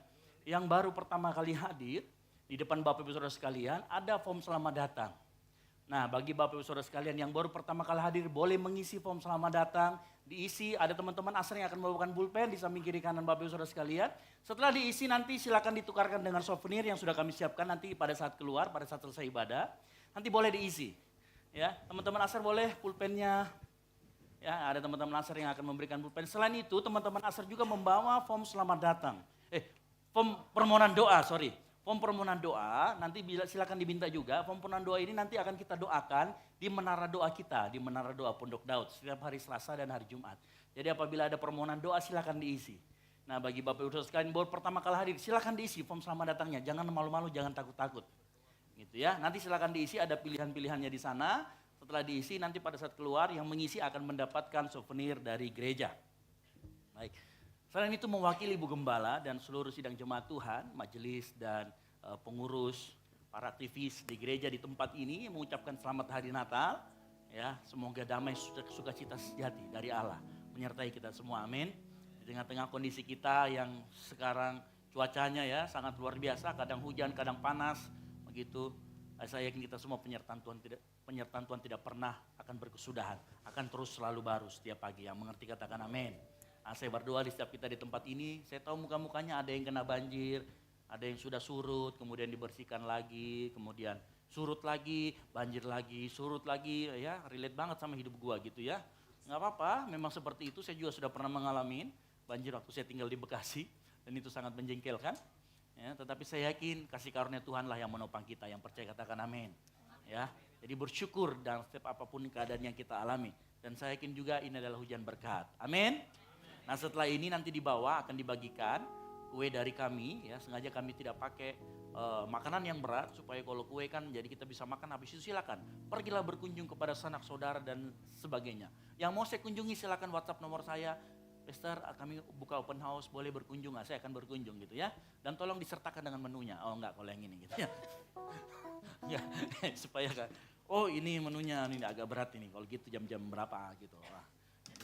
yang baru pertama kali hadir, di depan Bapak Ibu Saudara sekalian ada form selamat datang. Nah, bagi Bapak Ibu Saudara sekalian yang baru pertama kali hadir boleh mengisi form selamat datang, diisi, ada teman-teman asar yang akan membawakan pulpen di samping kiri kanan Bapak Ibu Saudara sekalian. Setelah diisi nanti silakan ditukarkan dengan souvenir yang sudah kami siapkan nanti pada saat keluar, pada saat selesai ibadah. Nanti boleh diisi. Ya, teman-teman asar boleh pulpennya. Ya, ada teman-teman asar yang akan memberikan pulpen. Selain itu, teman-teman asar juga membawa form selamat datang. Form permohonan doa, sorry. Form permohonan doa, nanti silakan diminta juga. Form permohonan doa ini nanti akan kita doakan di menara doa kita, di menara doa Pondok Daud setiap hari Selasa dan hari Jumat. Jadi apabila ada permohonan doa silakan diisi. Nah, bagi Bapak Ibu Saudara sekalian baru pertama kali hadir, silakan diisi form selamat datangnya. Jangan malu-malu, jangan takut-takut. Gitu ya. Nanti silakan diisi, ada pilihan-pilihannya di sana. Setelah diisi nanti pada saat keluar yang mengisi akan mendapatkan souvenir dari gereja. Baik. Selain itu mewakili Ibu Gembala dan seluruh sidang jemaat Tuhan, majelis dan pengurus, para aktivis di gereja di tempat ini mengucapkan selamat hari Natal. Ya, semoga damai sukacita sejati dari Allah menyertai kita semua. Amin. Di tengah-tengah kondisi kita yang sekarang cuacanya ya sangat luar biasa, kadang hujan, kadang panas, begitu. Saya yakin kita semua penyertaan Tuhan tidak pernah akan berkesudahan, akan terus selalu baru setiap pagi. Yang mengerti katakan amin. Nah, saya berdoa di setiap kita di tempat ini, saya tahu muka-mukanya ada yang kena banjir, ada yang sudah surut, kemudian dibersihkan lagi, kemudian surut lagi, banjir lagi, surut lagi, ya relate banget sama hidup gua gitu ya. Nggak apa-apa, memang seperti itu, saya juga sudah pernah mengalami banjir waktu saya tinggal di Bekasi, dan itu sangat menjengkelkan. Ya, tetapi saya yakin kasih karunia Tuhanlah yang menopang kita, yang percaya katakan amin. Ya, jadi bersyukur dalam setiap apapun keadaan yang kita alami. Dan saya yakin juga ini adalah hujan berkat. Amin. Nah, setelah ini nanti di bawah akan dibagikan kue dari kami. Ya, sengaja kami tidak pakai makanan yang berat supaya kalau kue kan jadi kita bisa makan habis itu silakan. Pergilah berkunjung kepada sanak saudara dan sebagainya. Yang mau saya kunjungi silakan WhatsApp nomor saya. Pastor, kami buka open house, boleh berkunjung nggak? Saya akan berkunjung gitu ya. Dan tolong disertakan dengan menunya. Oh enggak, kalau yang ini gitu ya. Ya, supaya kan, oh ini menunya ini agak berat ini. Kalau gitu jam-jam berapa gitu. Nah,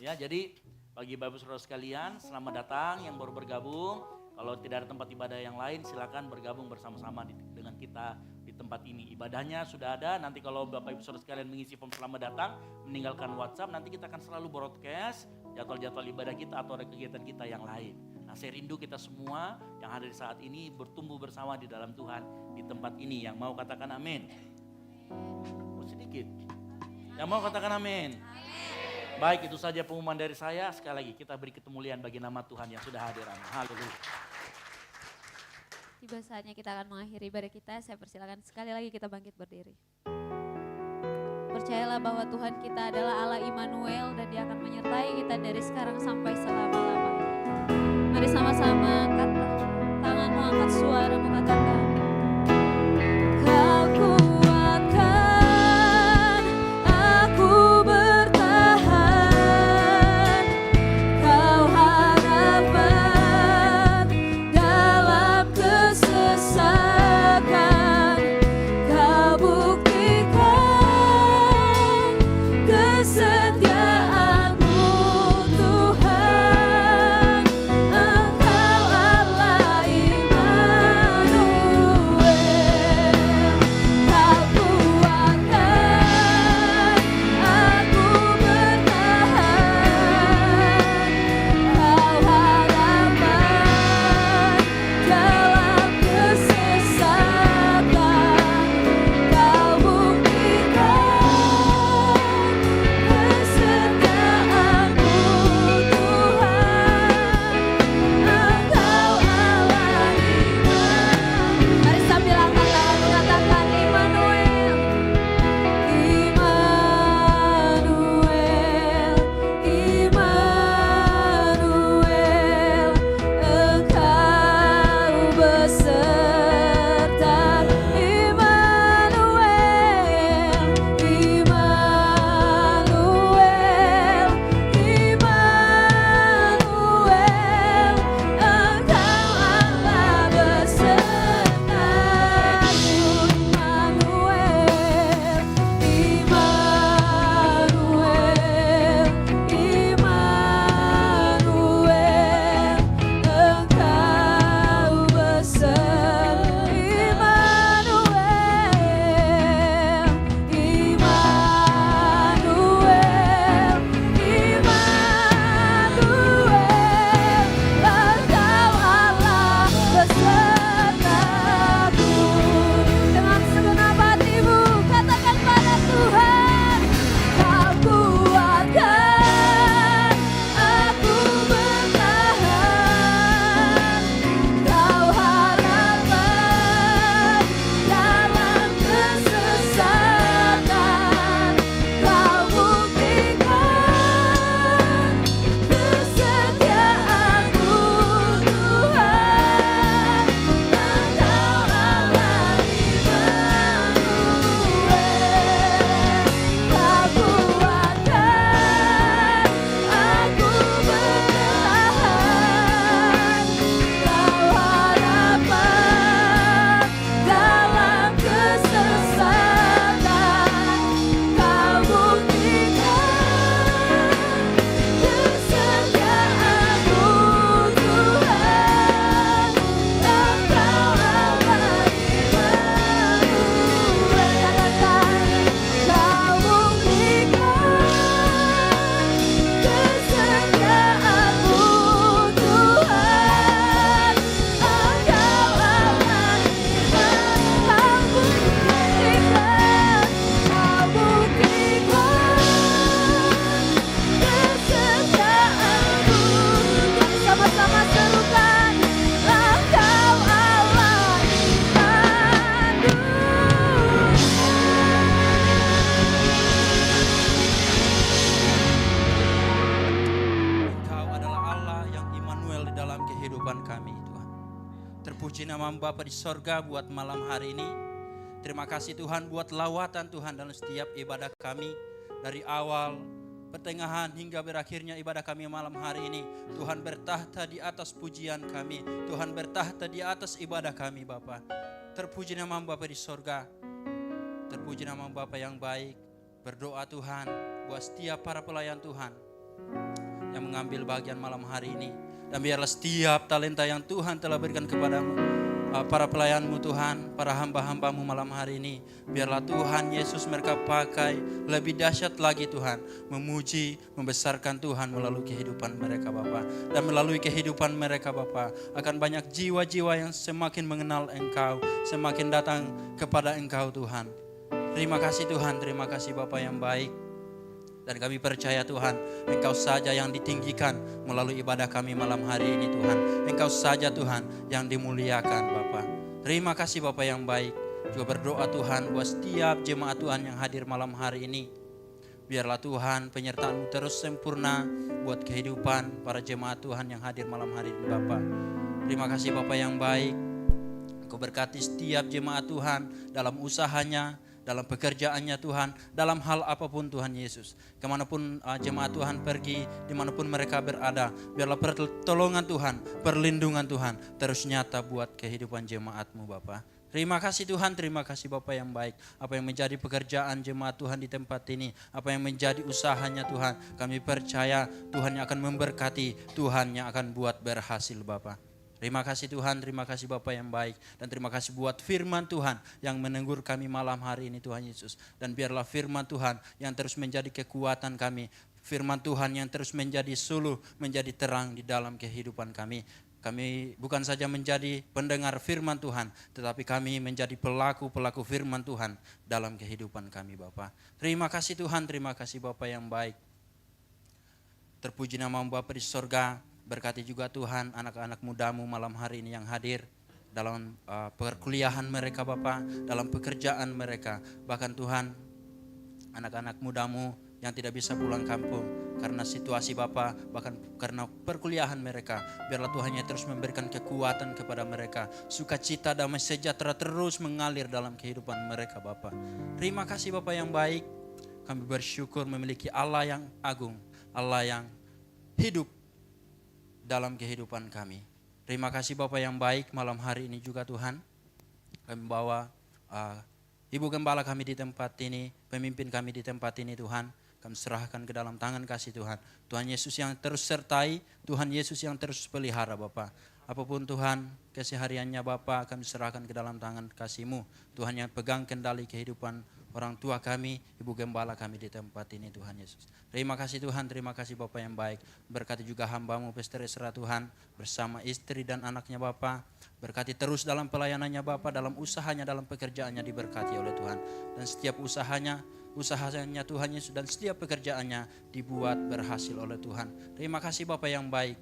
ya, jadi bagi Bapak Saudara sekalian, selamat datang yang baru bergabung. Kalau tidak ada tempat ibadah yang lain, silakan bergabung bersama-sama dengan kita di tempat ini. Ibadahnya sudah ada. Nanti kalau Bapak Ibu Saudara sekalian mengisi form selamat datang, meninggalkan WhatsApp, nanti kita akan selalu broadcast jadwal-jadwal ibadah kita atau ada kegiatan kita yang lain. Nah, saya rindu kita semua yang hadir saat ini bertumbuh bersama di dalam Tuhan di tempat ini. Yang mau katakan amin? Oh, sedikit. Yang mau katakan amin? Baik, itu saja pengumuman dari saya. Sekali lagi kita beri kemuliaan bagi nama Tuhan yang sudah hadir. Haleluya. Tiba saatnya kita akan mengakhiri ibadah kita. Saya persilakan sekali lagi kita bangkit berdiri. Percayalah bahwa Tuhan kita adalah Allah Immanuel dan Dia akan menyertai kita dari sekarang sampai selama-lamanya. Mari sama-sama angkat tanganmu, angkat suaramu, katakan. Kau kuatkan aku bertahan, Kau harapan dalam kesesakan, Kau buktikan kesetiaan. kehidupan kami Tuhan. Terpuji nama Bapa di sorga buat malam hari ini. Terima kasih Tuhan buat lawatan Tuhan dalam setiap ibadah kami. Dari awal, pertengahan hingga berakhirnya ibadah kami malam hari ini. Tuhan bertahta di atas pujian kami. Tuhan bertahta di atas ibadah kami Bapa. Terpuji nama Bapa di sorga. Terpuji nama Bapa yang baik. Berdoa Tuhan buat setiap para pelayan Tuhan yang mengambil bagian malam hari ini. Dan biarlah setiap talenta yang Tuhan telah berikan kepada para pelayan-Mu Tuhan, para hamba-hamba-Mu malam hari ini, biarlah Tuhan Yesus mereka pakai lebih dahsyat lagi Tuhan, memuji, membesarkan Tuhan melalui kehidupan mereka Bapa. Dan melalui kehidupan mereka Bapa, akan banyak jiwa-jiwa yang semakin mengenal Engkau, semakin datang kepada Engkau Tuhan. Terima kasih Tuhan, terima kasih Bapa yang baik. Dan kami percaya Tuhan, Engkau saja yang ditinggikan melalui ibadah kami malam hari ini Tuhan. Engkau saja Tuhan yang dimuliakan Bapa. Terima kasih Bapa yang baik. Juga berdoa Tuhan buat setiap jemaat Tuhan yang hadir malam hari ini. Biarlah Tuhan penyertaan-Mu terus sempurna buat kehidupan para jemaat Tuhan yang hadir malam hari ini Bapa. Terima kasih Bapa yang baik. Engkau berkati setiap jemaat Tuhan dalam usahanya, dalam pekerjaannya Tuhan, dalam hal apapun Tuhan Yesus. Kemanapun jemaat Tuhan pergi, dimanapun mereka berada, biarlah pertolongan Tuhan, perlindungan Tuhan terus nyata buat kehidupan jemaat-Mu Bapa. Terima kasih Tuhan, terima kasih Bapa yang baik. Apa yang menjadi pekerjaan jemaat Tuhan di tempat ini, apa yang menjadi usahanya Tuhan, kami percaya Tuhan yang akan memberkati, Tuhan yang akan buat berhasil Bapa. Terima kasih Tuhan, terima kasih Bapa yang baik. Dan terima kasih buat firman Tuhan yang menegur kami malam hari ini Tuhan Yesus. Dan biarlah firman Tuhan yang terus menjadi kekuatan kami. Firman Tuhan yang terus menjadi suluh, menjadi terang di dalam kehidupan kami. Kami bukan saja menjadi pendengar firman Tuhan, tetapi kami menjadi pelaku-pelaku firman Tuhan dalam kehidupan kami Bapa. Terima kasih Tuhan, terima kasih Bapa yang baik. Terpuji nama Bapa di sorga. Berkati juga Tuhan anak-anak muda-Mu malam hari ini yang hadir dalam perkuliahan mereka Bapa, dalam pekerjaan mereka. Bahkan Tuhan anak-anak muda-Mu yang tidak bisa pulang kampung karena situasi Bapa, bahkan karena perkuliahan mereka. Biarlah Tuhan yang terus memberikan kekuatan kepada mereka. Sukacita, damai sejahtera terus mengalir dalam kehidupan mereka Bapa. Terima kasih Bapa yang baik. Kami bersyukur memiliki Allah yang agung, Allah yang hidup dalam kehidupan kami. Terima kasih Bapa yang baik, malam hari ini juga Tuhan. Kami bawa Ibu Gembala kami di tempat ini, pemimpin kami di tempat ini Tuhan. Kami serahkan ke dalam tangan kasih Tuhan. Tuhan Yesus yang terus sertai, Tuhan Yesus yang terus pelihara Bapa. Apapun Tuhan kesehariannya Bapa, kami serahkan ke dalam tangan kasih-Mu. Tuhan yang pegang kendali kehidupan orang tua kami, Ibu Gembala kami di tempat ini Tuhan Yesus. Terima kasih Tuhan, terima kasih Bapa yang baik. Berkati juga hamba-Mu Pastor Esra Tuhan, bersama istri dan anaknya Bapa. Berkati terus dalam pelayanannya Bapa, dalam usahanya, dalam pekerjaannya diberkati oleh Tuhan. Dan setiap usahanya Tuhan Yesus, dan setiap pekerjaannya dibuat berhasil oleh Tuhan. Terima kasih Bapa yang baik.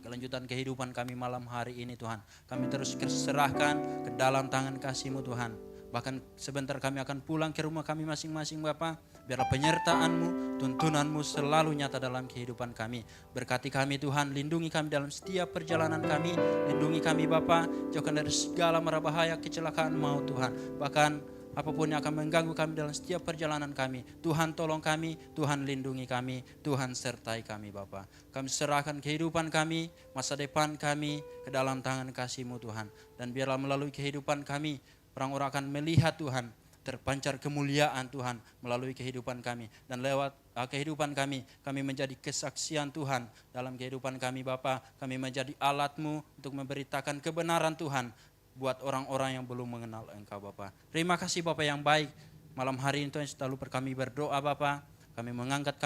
Kelanjutan kehidupan kami malam hari ini Tuhan, kami terus serahkan ke dalam tangan kasih-Mu Tuhan. Bahkan sebentar kami akan pulang ke rumah kami masing-masing Bapa. Biarlah penyertaan-Mu, tuntunan-Mu selalu nyata dalam kehidupan kami. Berkati kami Tuhan, lindungi kami dalam setiap perjalanan kami. Lindungi kami Bapa, jauhkan dari segala mara bahaya, kecelakaan maut Tuhan. Bahkan apapun yang akan mengganggu kami dalam setiap perjalanan kami. Tuhan tolong kami, Tuhan lindungi kami, Tuhan sertai kami Bapa. Kami serahkan kehidupan kami, masa depan kami ke dalam tangan kasih-Mu Tuhan. Dan biarlah melalui kehidupan kami, orang-orang akan melihat Tuhan, terpancar kemuliaan Tuhan melalui kehidupan kami. Dan lewat kehidupan kami menjadi kesaksian Tuhan dalam kehidupan kami Bapa. Kami menjadi alat-Mu untuk memberitakan kebenaran Tuhan buat orang-orang yang belum mengenal Engkau Bapa. Terima kasih Bapa yang baik. Malam hari ini Tuhan selalu kami berdoa Bapa. Kami mengangkat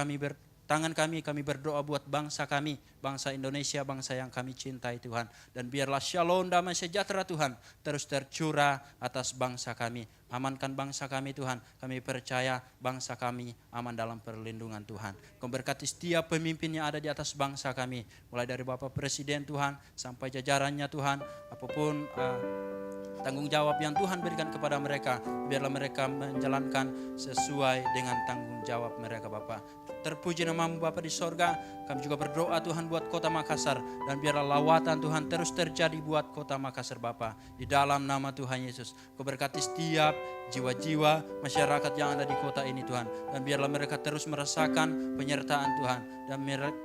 tangan kami berdoa buat bangsa kami, bangsa Indonesia, bangsa yang kami cintai Tuhan. Dan biarlah shalom, damai sejahtera Tuhan terus tercurah atas bangsa kami. Amankan bangsa kami Tuhan, kami percaya bangsa kami aman dalam perlindungan Tuhan. Kau berkati setiap pemimpin yang ada di atas bangsa kami, mulai dari Bapak Presiden Tuhan, sampai jajarannya Tuhan, apapun tanggung jawab yang Tuhan berikan kepada mereka, biarlah mereka menjalankan sesuai dengan tanggung jawab mereka Bapa. Terpuji namamu Bapa di sorga. Kami juga berdoa Tuhan buat kota Makassar, dan biarlah lawatan Tuhan terus terjadi buat kota Makassar Bapa. Di dalam nama Tuhan Yesus, Kau berkati setiap jiwa-jiwa masyarakat yang ada di kota ini Tuhan, dan biarlah mereka terus merasakan penyertaan Tuhan, dan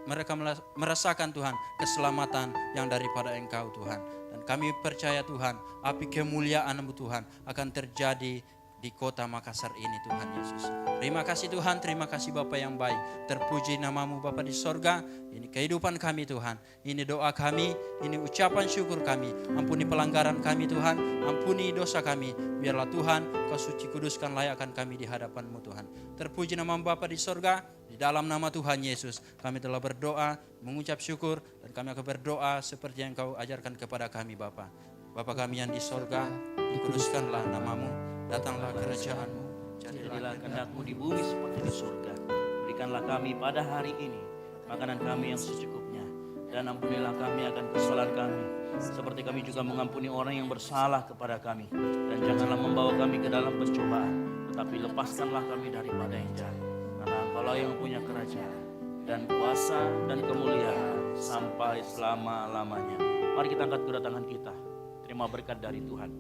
mereka merasakan Tuhan keselamatan yang daripada Engkau Tuhan. Dan kami percaya Tuhan, api kemuliaan-Mu Tuhan akan terjadi di kota Makassar ini Tuhan Yesus. Terima kasih Tuhan, terima kasih Bapa yang baik. Terpuji namamu Bapa di sorga. Ini kehidupan kami Tuhan, ini doa kami, ini ucapan syukur kami. Ampuni pelanggaran kami Tuhan, ampuni dosa kami. Biarlah Tuhan Kau suci kuduskan layakkan kami di hadapan-Mu Tuhan. Terpuji namamu Bapa di sorga. Di dalam nama Tuhan Yesus kami telah berdoa, mengucap syukur, dan kami akan berdoa seperti yang Kau ajarkan kepada kami Bapa. Bapa kami yang di sorga, dikuduskanlah namamu, datanglah kerajaan-Mu, Jadilah kehendak-Mu di bumi seperti di surga. Berikanlah kami pada hari ini makanan kami yang secukupnya, dan ampunilah kami akan kesalahan kami, seperti kami juga mengampuni orang yang bersalah kepada kami. Dan janganlah membawa kami ke dalam pencobaan, tetapi lepaskanlah kami daripada yang jahat. Karena Engkaulah yang punya kerajaan dan kuasa dan kemuliaan sampai selama-lamanya. Mari kita angkat kedua tangan kita, terima berkat dari Tuhan.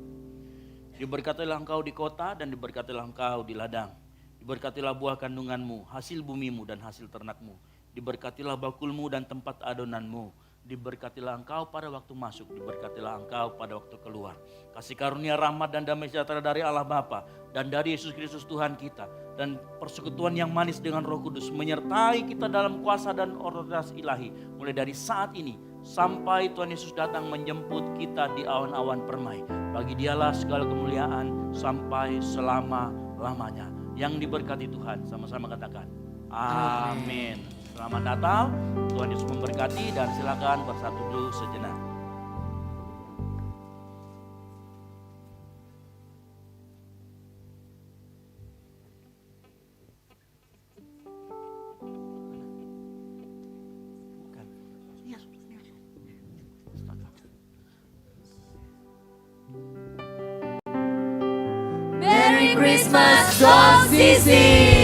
Diberkatilah engkau di kota dan diberkatilah engkau di ladang. Diberkatilah buah kandunganmu, hasil bumimu dan hasil ternakmu. Diberkatilah bakulmu dan tempat adonanmu. Diberkatilah engkau pada waktu masuk, diberkatilah engkau pada waktu keluar. Kasih karunia, rahmat dan damai sejahtera dari Allah Bapa dan dari Yesus Kristus Tuhan kita, dan persekutuan yang manis dengan Roh Kudus menyertai kita dalam kuasa dan otoritas ilahi mulai dari saat ini sampai Tuhan Yesus datang menjemput kita di awan-awan permai. Bagi Dialah segala kemuliaan sampai selama-lamanya. Yang diberkati Tuhan, sama-sama katakan amin. Selamat Natal, Tuhan Yesus memberkati, dan silakan bersatu dulu sejenak. Merry Christmas, Dom Sisi.